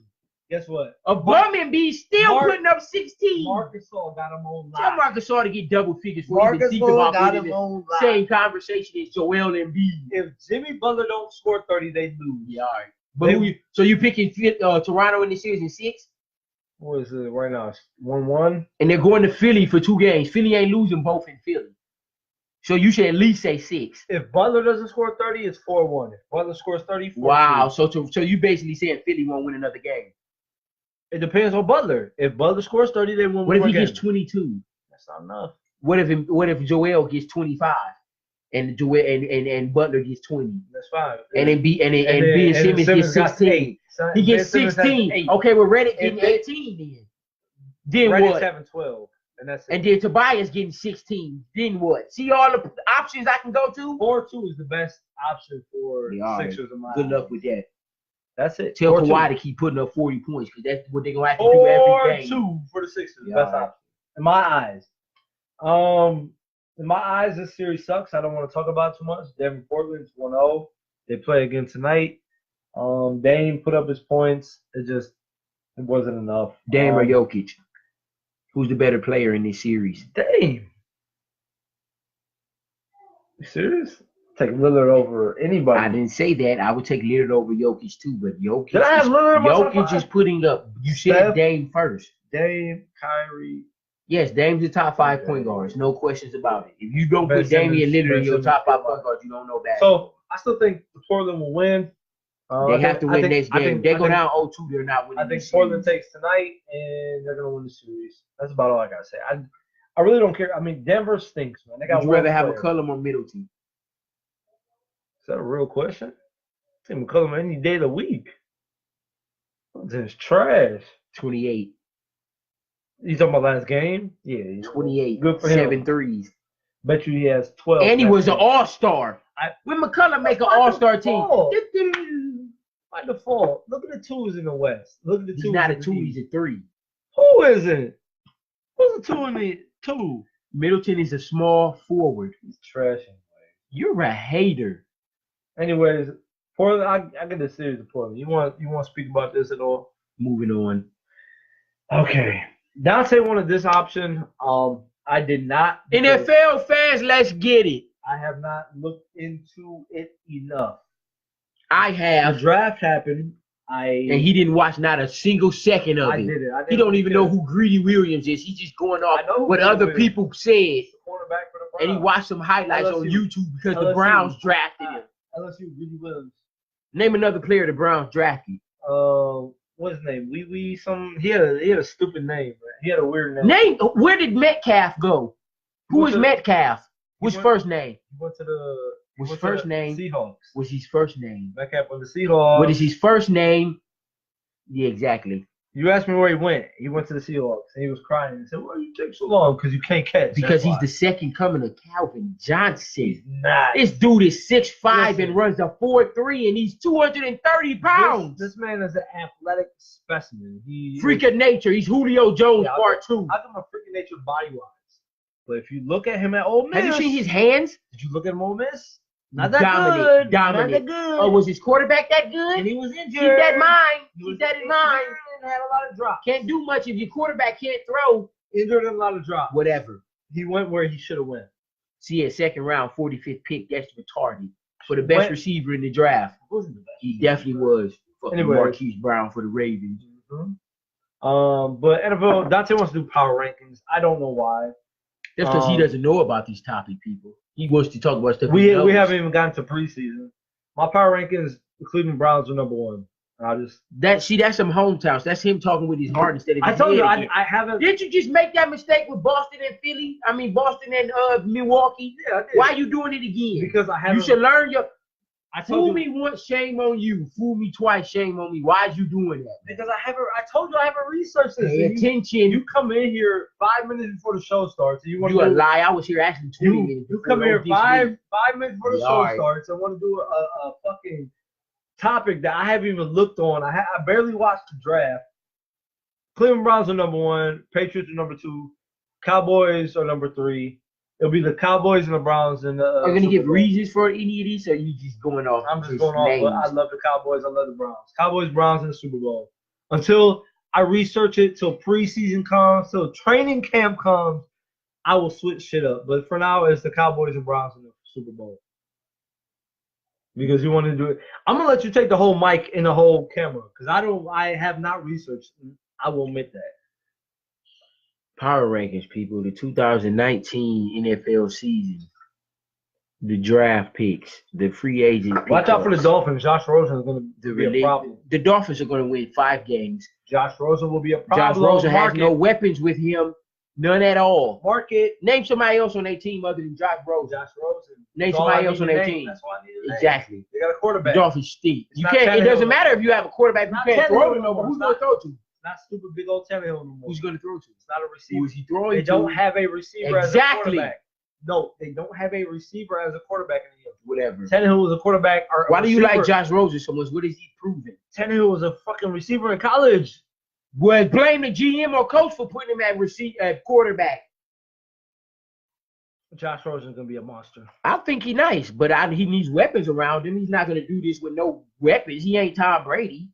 Guess what? A bum Embiid still putting up 16. Marc Gasol got him on live. Tell Marc Gasol to get double figures before he even think about putting the same conversation as Joel Embiid. If Jimmy Butler don't score 30, they lose. Yeah, all right. But so you picking Toronto in the series in 6? What is it right now? It's 1-1. And they're going to Philly for 2 games. Philly ain't losing both in Philly. So you should at least say 6. If Butler doesn't score 30, it's 4-1. If Butler scores 30, 4-2. Wow. So you basically saying Philly won't win another game. It depends on Butler. If Butler scores 30, they win. What if he gets 22? That's not enough. What if Joel gets 25? And and Butler gets 20. That's fine. And then Ben Simmons gets 16. He gets 16. Okay, well Redick getting 18 then. Then Redick's having 12. And that's it. And then Tobias getting 16. Then what? See all the options I can go to? 4-2 is the best option for Sixers in my Good luck with that. That's it. Tell Kawhi to keep putting up 40 points because that's what they're going to have to do every game. 4-2 for the Sixers. Best option. In my eyes. In my eyes, this series sucks. I don't want to talk about it too much. Denver Portland's 1-0. They play again tonight. Dame put up his points. It wasn't enough. Dame or Jokic? Who's the better player in this series? Dame. You serious? Take Lillard over anybody. I didn't say that. I would take Lillard over Jokic too, but Jokic, Did I have Lillard in my top Jokic five? is putting up. You Steph? said Dame first. Dame, Kyrie. Yes, Dame's the top 5 point guards. No questions about it. If you don't put Damian Lillard in your top 5 point guards, you don't know that. So I still think Portland will win. They have to win next game. They go down 0-2, they're not winning. I think Portland takes tonight, and they're gonna win the series. That's about all I gotta say. I really don't care. I mean, Denver stinks, man. They got. Would you rather have McCollum or Middleton? Is that a real question? I think McCollum any day of the week. This is trash. 28. You talking about last game? Yeah. 28. Good for him. 7 threes. Bet you he has 12. And he was an all-star. When McCollum make an all-star team. By default. Look at the twos in the West. Look at the twos. He's not a 2, he's a 3. Who isn't? Who's a 2 in the 2? Middleton is a small forward. He's trash anyway. You're a hater. Anyways, Portland, I get the series of Portland. You want to speak about this at all? Moving on. Okay. Dante wanted this option. I did not. NFL fans, let's get it. I have not looked into it enough. I have. The draft happened. And he didn't watch not a single second of it. I did it. He don't even know who Greedy Williams is. He's just going off what other people said. Quarterback for the Browns. And he watched some highlights on YouTube because the Browns drafted him. LSU, Greedy Williams. Name another player the Browns drafted. What's his name? He had a stupid name. He had a weird name. Where did Metcalf go? Who is Metcalf? What's his first name? He went to the What's his first name? Seahawks. What's his first name? Metcalf went to the Seahawks. What is his first name? Yeah, exactly. You asked me where he went. He went to the Seahawks, and he was crying. He said, "Why you take so long? Because you can't catch." Because he's the second coming of Calvin Johnson. He's not. This dude is 6'5" and runs a 4.3, and he's 230 pounds. This man is an athletic specimen. Freak of nature. He's Julio Jones part 2. I give him a freak of nature body-wise. But if you look at him at Ole Miss, have you seen his hands? Did you look at him at Ole Miss? Not that Dominant. good. Not that good. Oh, was his quarterback that good? And he was injured. Keep that in mind. Keep that in mind. And had a lot of drops. Can't do much if your quarterback can't throw. Injured and a lot of drops. Whatever. He went where he should have went. See, at second round, 45th pick, that's retarded. For the best receiver in the draft. Wasn't the best. He definitely was. Anyway. Marquise Brown for the Ravens. Mm-hmm. But NFL, Dante wants to do power rankings. I don't know why. That's because he doesn't know about these topic people. He wants to talk about stuff. We haven't even gotten to preseason. My power rankings, the Cleveland Browns are number 1. That's some hometowns. That's him talking with his heart instead of his I told you head. I haven't. Didn't you just make that mistake with Boston and Philly? I mean Boston and Milwaukee. Yeah, I did. Why are you doing it again? Because I haven't. You should learn your. I told Fool me once, shame on you. Fool me twice, shame on me. Why is you doing that? Because I told you I haven't researched this. Pay attention. You come in here 5 minutes before the show starts. And you a lie. I was here actually 20 minutes. You come here 5 minutes before the show starts and want to do a fucking topic that I haven't even looked on. I barely watched the draft. Cleveland Browns are number 1. Patriots are number 2. Cowboys are number 3. It'll be the Cowboys and the Browns and the. Are you gonna give reasons for any of these, or are you just going off? I'm just going off. But I love the Cowboys. I love the Browns. Cowboys, Browns in the Super Bowl. Until I research it, till preseason comes, till training camp comes, I will switch shit up. But for now, it's the Cowboys and Browns in the Super Bowl. Because you want to do it. I'm gonna let you take the whole mic and the whole camera because I have not researched. I will admit that. Power rankings, people. The 2019 NFL season. The draft picks. The free agent. Watch out for the Dolphins. Josh Rosen is going to be a problem. The Dolphins are going to win 5 games. Josh Rosen will be a problem. Josh Rosen has no weapons with him. None at all. Market. Name somebody else on their team other than Josh Rosen. Name somebody else on their team. That's why I need a name. Exactly. They got a quarterback. The Dolphins stink. You can't. It doesn't matter if you have a quarterback who can't throw to nobody. Who's going to throw to? Not stupid big old Tannehill no more. Who's going to throw to? It's not a receiver. Who is he throwing to? They don't have a receiver as a Exactly. quarterback. No, they don't have a receiver as a quarterback in the NFL. Whatever. Tannehill was a quarterback. Why do you like Josh Rosen so much? What is he proving? Tannehill was a fucking receiver in college. Well, blame the GM or coach for putting him at quarterback. Josh Rosen's gonna be a monster. I think he's nice, but he needs weapons around him. He's not gonna do this with no weapons. He ain't Tom Brady.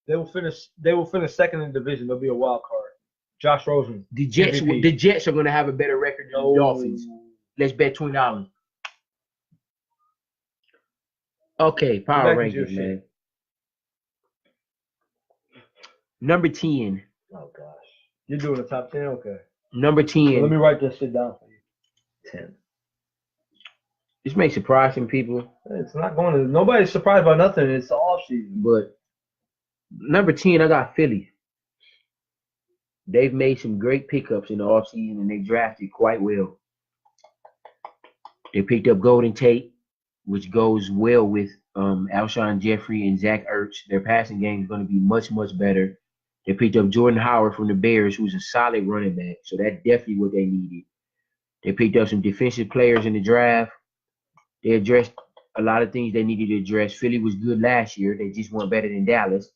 They will finish second in the division. They'll be a wild card. Josh Rosen. The Jets are gonna have a better record than the Dolphins. Let's bet $20. Okay, power rankings, man. Number 10. Oh gosh. You're doing the top 10? Okay. Number 10. So let me write this shit down for you. 10. This may surprise some people. It's not going to. Nobody's surprised by nothing. It's the off season. But number 10, I got Philly. They've made some great pickups in the offseason, and they drafted quite well. They picked up Golden Tate, which goes well with Alshon Jeffrey and Zach Ertz. Their passing game is going to be much, much better. They picked up Jordan Howard from the Bears, who's a solid running back. So that's definitely what they needed. They picked up some defensive players in the draft. They addressed a lot of things they needed to address. Philly was good last year. They just weren't better than Dallas.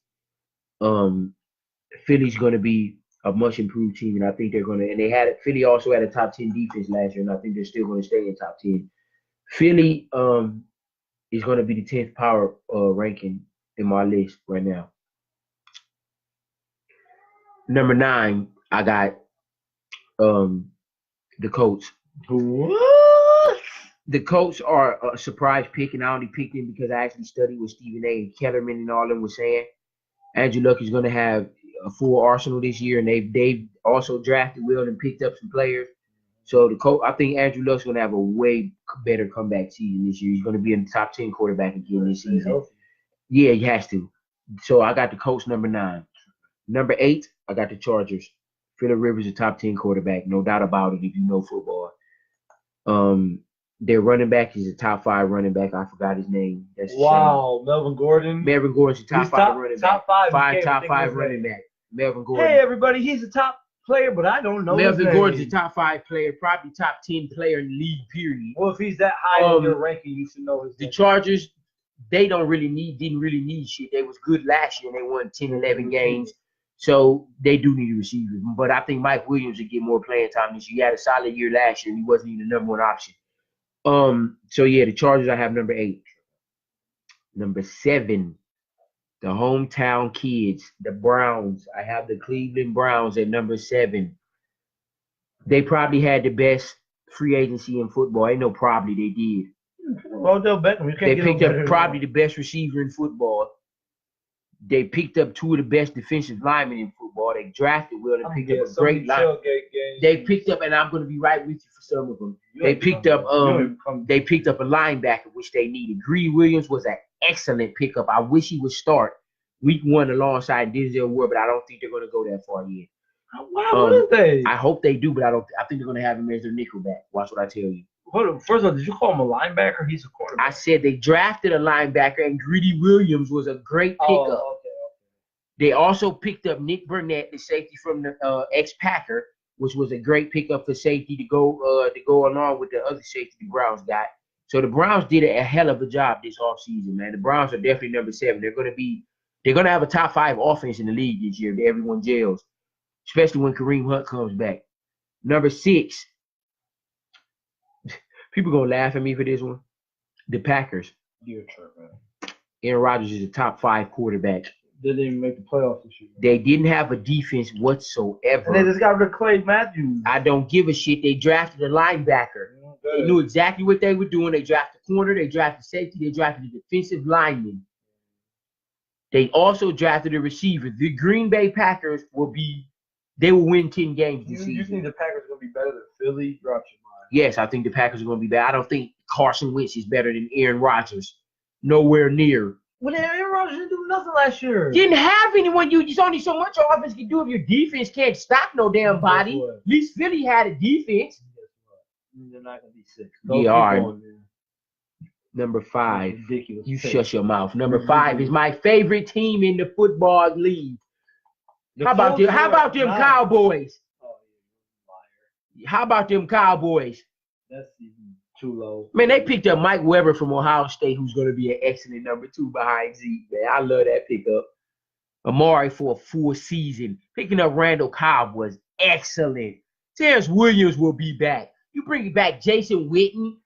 Philly's going to be a much improved team, and I think they're going to. And Philly also had a top 10 defense last year, and I think they're still going to stay in top 10. Philly is going to be the 10th power ranking in my list right now. Number 9, I got the Colts. What? The Colts are a surprise pick, and I only picked them because I actually studied what Stephen A. and Kellerman and all of them were saying. Andrew Luck is going to have a full arsenal this year, and they've also drafted well and picked up some players. So I think Andrew Luck's going to have a way better comeback season this year. He's going to be in the top 10 quarterback again this season. Yeah, he has to. So I got the Colts number 9. Number 8, I got the Chargers. Phillip Rivers is a top 10 quarterback, no doubt about it if you know football. Their running back is a top 5 running back. I forgot his name. That's wow, Melvin Gordon. Melvin Gordon's a top 5 running back. Top 5 running back. Melvin Gordon. Hey, everybody, he's a top player, but I don't know. Melvin Gordon's a top 5 player, probably top 10 player in the league, period. Well, if he's that high in your ranking, you should know his name. The Chargers, they didn't really need shit. They was good last year, and they won 10, 11 games. So they do need a receiver. But I think Mike Williams would get more playing time this year. He had a solid year last year, and he wasn't even the number 1 option. So yeah, the Chargers I have number 8. Number 7, the hometown kids, the Browns. I have the Cleveland Browns at number 7. They probably had the best free agency in football. Ain't no probably, they did. Odell Beckham. You can't they picked up probably the best receiver in football. They picked up 2 of the best defensive linemen in football. They drafted well. They picked up a great line. They picked up, and I'm going to be right with you for some of them. They picked up a linebacker, which they needed. Greedy Williams was an excellent pickup. I wish he would start week 1 alongside Denzel Ward, but I don't think they're going to go that far yet. Why wouldn't they? I hope they do, but I think they're going to have him as their nickelback. Watch what I tell you. Hold on. First of all, did you call him a linebacker? He's a quarterback. I said they drafted a linebacker, and Greedy Williams was a great pickup. Oh, okay. They also picked up Nick Burnett, the safety from the ex-Packer, which was a great pickup for safety to go along with the other safety the Browns got. So the Browns did a hell of a job this offseason, man. The Browns are definitely number 7. They're gonna have a top 5 offense in the league this year if everyone gels, especially when Kareem Hunt comes back. Number 6. People gonna laugh at me for this one. The Packers. You're tripping. Aaron Rodgers is a top 5 quarterback. They didn't even make the playoffs this year. They didn't have a defense whatsoever. And they just got rid of Clay Matthews. I don't give a shit. They drafted a linebacker. They knew exactly what they were doing. They drafted a corner. They drafted safety. They drafted a defensive lineman. They also drafted a receiver. The Green Bay Packers will win 10 games this season. You think the Packers are going to be better than Philly? Drop your mind. Yes, I think the Packers are going to be better. I don't think Carson Wentz is better than Aaron Rodgers. Nowhere near. Well, Aaron Rodgers didn't do nothing last year. Didn't have anyone. There's only so much your offense can do if your defense can't stop no damn body. At least Philly had a defense. They're not going to be 6. Yeah, all right. Number 5. Ridiculous. You shut your mouth. Number 5 is my favorite team in the football league. How about them Cowboys? Oh, yeah, How about them Cowboys? That's even too low. Man, they picked up Mike Weber from Ohio State, who's going to be an excellent number 2 behind Zeke, man. I love that pickup. Amari for a full season. Picking up Randall Cobb was excellent. Terrence Williams will be back. You bring back Jason Witten.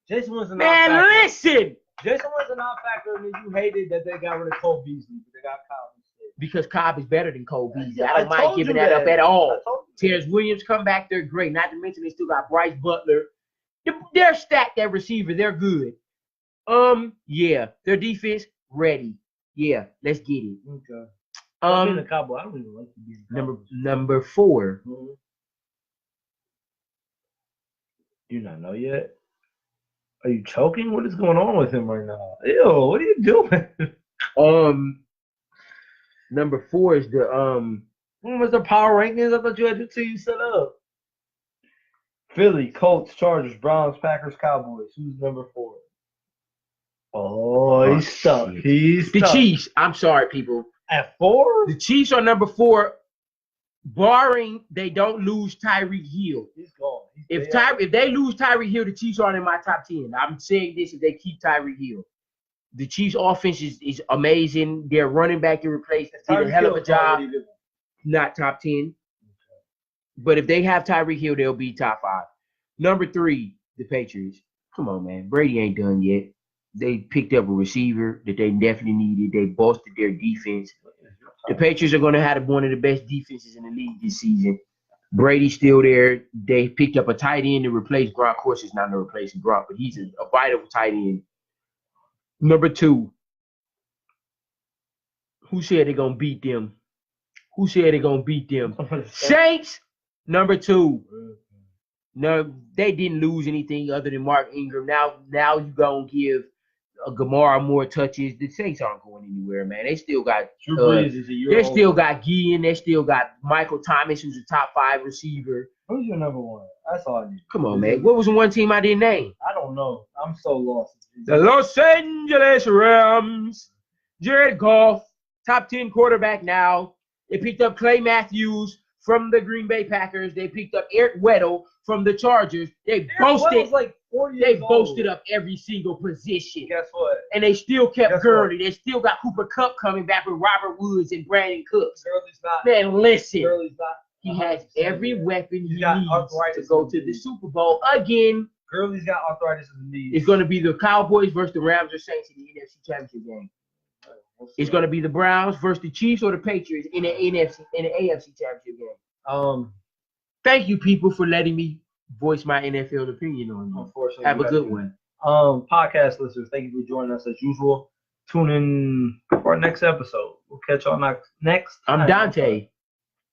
Jason was a Man, non-factor. listen. Jason was a non-factor, and then you hated that they got rid of Cole Beasley, but they got Kyle instead. Because Cobb is better than Cole Beasley. Yeah, I don't mind giving that up at all. Terrence Williams come back, they're great. Not to mention they still got Bryce Butler. They're stacked at receiver. They're good. Yeah, their defense ready. Yeah, let's get it. Okay. The Cowboy. I don't even like to be the Cowboys. Number 4. Mm-hmm. Do you not know yet? Are you choking? What is going on with him right now? Ew, what are you doing? Number 4 is the When was the power rankings? I thought you had to see you set up. Philly, Colts, Chargers, Browns, Packers, Cowboys. Who's number 4? Oh, he's stuck. Shit. He's the stuck. Chiefs. I'm sorry, people. At 4? The Chiefs are number 4, barring they don't lose Tyreek Hill. He's gone. If they lose Tyreek Hill, the Chiefs aren't in my top 10. I'm saying this if they keep Tyreek Hill. The Chiefs' offense is amazing. Their running back you replaced did a hell of a job. Not top 10. But if they have Tyreek Hill, they'll be top 5. Number 3, the Patriots. Come on, man. Brady ain't done yet. They picked up a receiver that they definitely needed. They bolstered their defense. The Patriots are going to have one of the best defenses in the league this season. Brady's still there. They picked up a tight end to replace Gronk. Of course, it's not to replace Gronk, but he's a vital tight end. Number 2. Who said they're going to beat them? Who said they're going to beat them? Saints, number 2. No, they didn't lose anything other than Mark Ingram. Now you going to give Gamara more touches. The Saints aren't going anywhere, man. They still got Drew Brees is a year old. still got Guillen. They still got Michael Thomas, who's a top 5 receiver. Who's your number 1? That's all I need. Come on, man. What was the one team I didn't name? I don't know. I'm so lost. The Los Angeles Rams. Jared Goff, top 10 quarterback now. They picked up Clay Matthews from the Green Bay Packers. They picked up Eric Weddle from the Chargers. They boasted like 4 years old. boasted up every single position. Guess what? And they still kept Guess Gurley. They still got Cooper Kupp coming back with Robert Woods and Brandon Cooks. Gurley's not. Man, listen. Gurley's not. He has every weapon he got needs arthritis to go to the Super Bowl again. Gurley's got arthritis in the knees. It's going to be the Cowboys versus the Rams or Saints in the NFC Championship game. It's going to be the Browns versus the Chiefs or the Patriots in the AFC Championship game. Thank you, people, for letting me voice my NFL opinion on you. Unfortunately, have a good one. Podcast listeners, thank you for joining us as usual. Tune in for our next episode. We'll catch y'all next time. I'm Dante.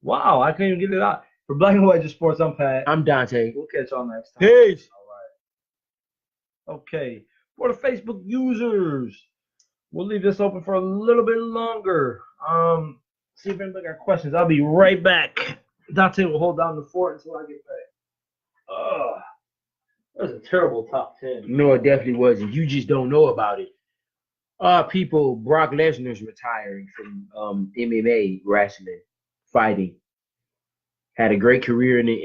Wow, I couldn't even get it out. For Black and White Just Sports, I'm Pat. I'm Dante. We'll catch y'all next time. Peace. All right. Okay. For the Facebook users, we'll leave this open for a little bit longer. See if anybody got questions. I'll be right back. Dante will hold down the fort until I get back. That was a terrible top 10. No, it definitely wasn't. You just don't know about it. People, Brock Lesnar's retiring from MMA wrestling, fighting. Had a great career in the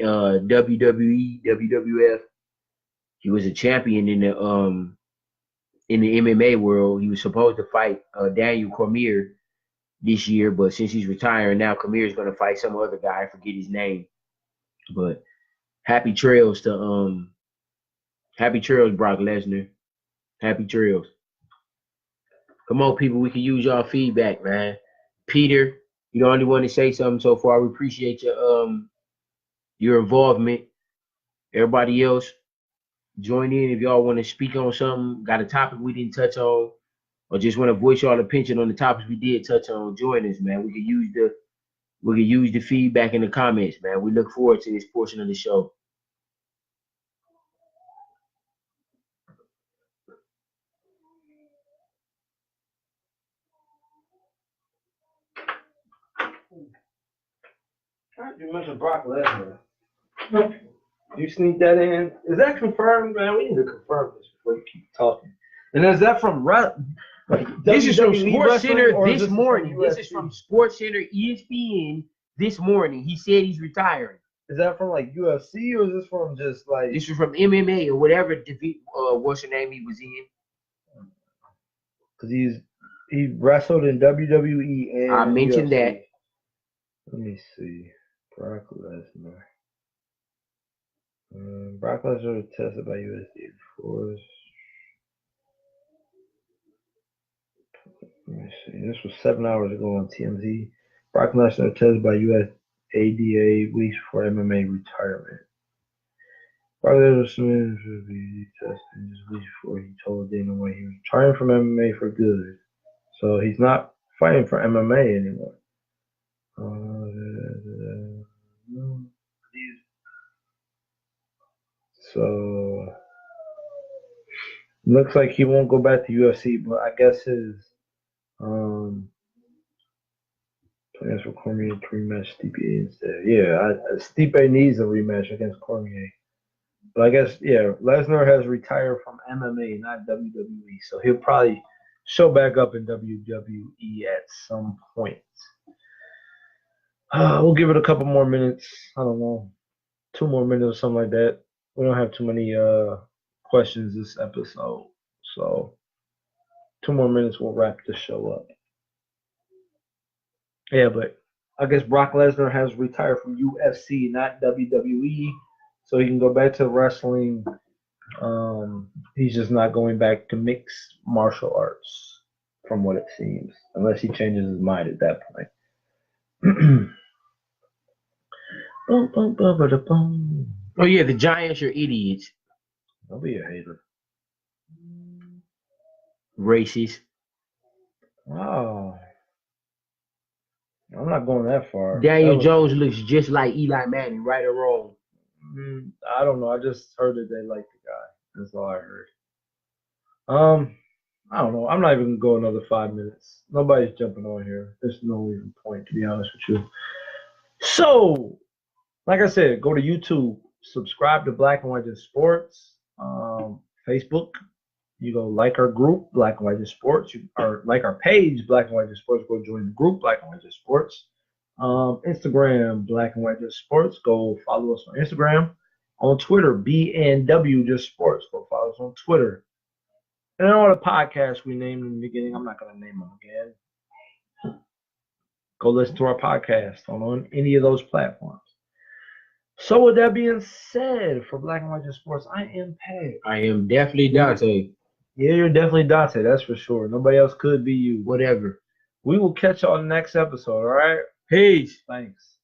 WWE, WWF. He was a champion in the MMA world. He was supposed to fight Daniel Cormier this year, but since he's retiring now, Cormier is going to fight some other guy. I forget his name. But happy trails, Brock Lesnar. Happy trails. Come on, people. We can use y'all feedback, man. Peter, you're the only one to say something so far. We appreciate your involvement. Everybody else, join in if y'all want to speak on something, got a topic we didn't touch on, or just want to voice y'all opinion on the topics we did touch on. Join us, man. We can use the feedback in the comments, man. We look forward to this portion of the show. You mentioned Brock Lesnar. You sneak that in? Is that confirmed, man? We need to confirm this before you keep talking. And is that from This is from Sports Center this this morning. This is from Sports Center ESPN this morning. He said he's retiring. Is that from like UFC or is this from just like? This is from MMA or whatever what's the name he was in. Because he wrestled in WWE and I mentioned UFC. that. Let me see. Brock Lesnar. Brock Lesnar was tested by USD Force. Let me see. This was 7 hours ago on TMZ. Brock Lesnar tested by USADA weeks before MMA retirement. Brock Lesnar should be tested just weeks before he told Dana White he was retiring from MMA for good. So he's not fighting for MMA anymore. So looks like he won't go back to UFC, but I guess his plans for Cormier to rematch Stipe instead. Yeah, Stipe needs a rematch against Cormier. But I guess, yeah, Lesnar has retired from MMA, not WWE. So he'll probably show back up in WWE at some point. We'll give it a couple more minutes. I don't know, 2 more minutes or something like that. We don't have too many questions this episode. So 2 more minutes, we'll wrap the show up. Yeah, but I guess Brock Lesnar has retired from UFC, not WWE, so he can go back to wrestling. He's just not going back to mixed martial arts, from what it seems, unless he changes his mind at that point. Oh yeah, the Giants are idiots. Don't be a hater. Racist. Oh, I'm not going that far. Daniel Jones looks just like Eli Manning, right or wrong? I don't know. I just heard that they like the guy. That's all I heard. I don't know. I'm not even gonna go another 5 minutes. Nobody's jumping on here. There's no even point, to be honest with you. So, like I said, go to YouTube, subscribe to Black and White Just Sports, Facebook. You go like our group, Black and White Just Sports, or like our page, Black and White Just Sports. Go join the group, Black and White Just Sports. Instagram, Black and White Just Sports. Go follow us on Instagram. On Twitter, BNW Just Sports. Go follow us on Twitter. And all the podcasts we named in the beginning, I'm not going to name them again. Go listen to our podcast on any of those platforms. So with that being said, for Black and White Just Sports, I am Pat. I am definitely Dante. Yeah, you're definitely Dante, that's for sure. Nobody else could be you. Whatever. We will catch y'all in the next episode, all right? Peace. Thanks.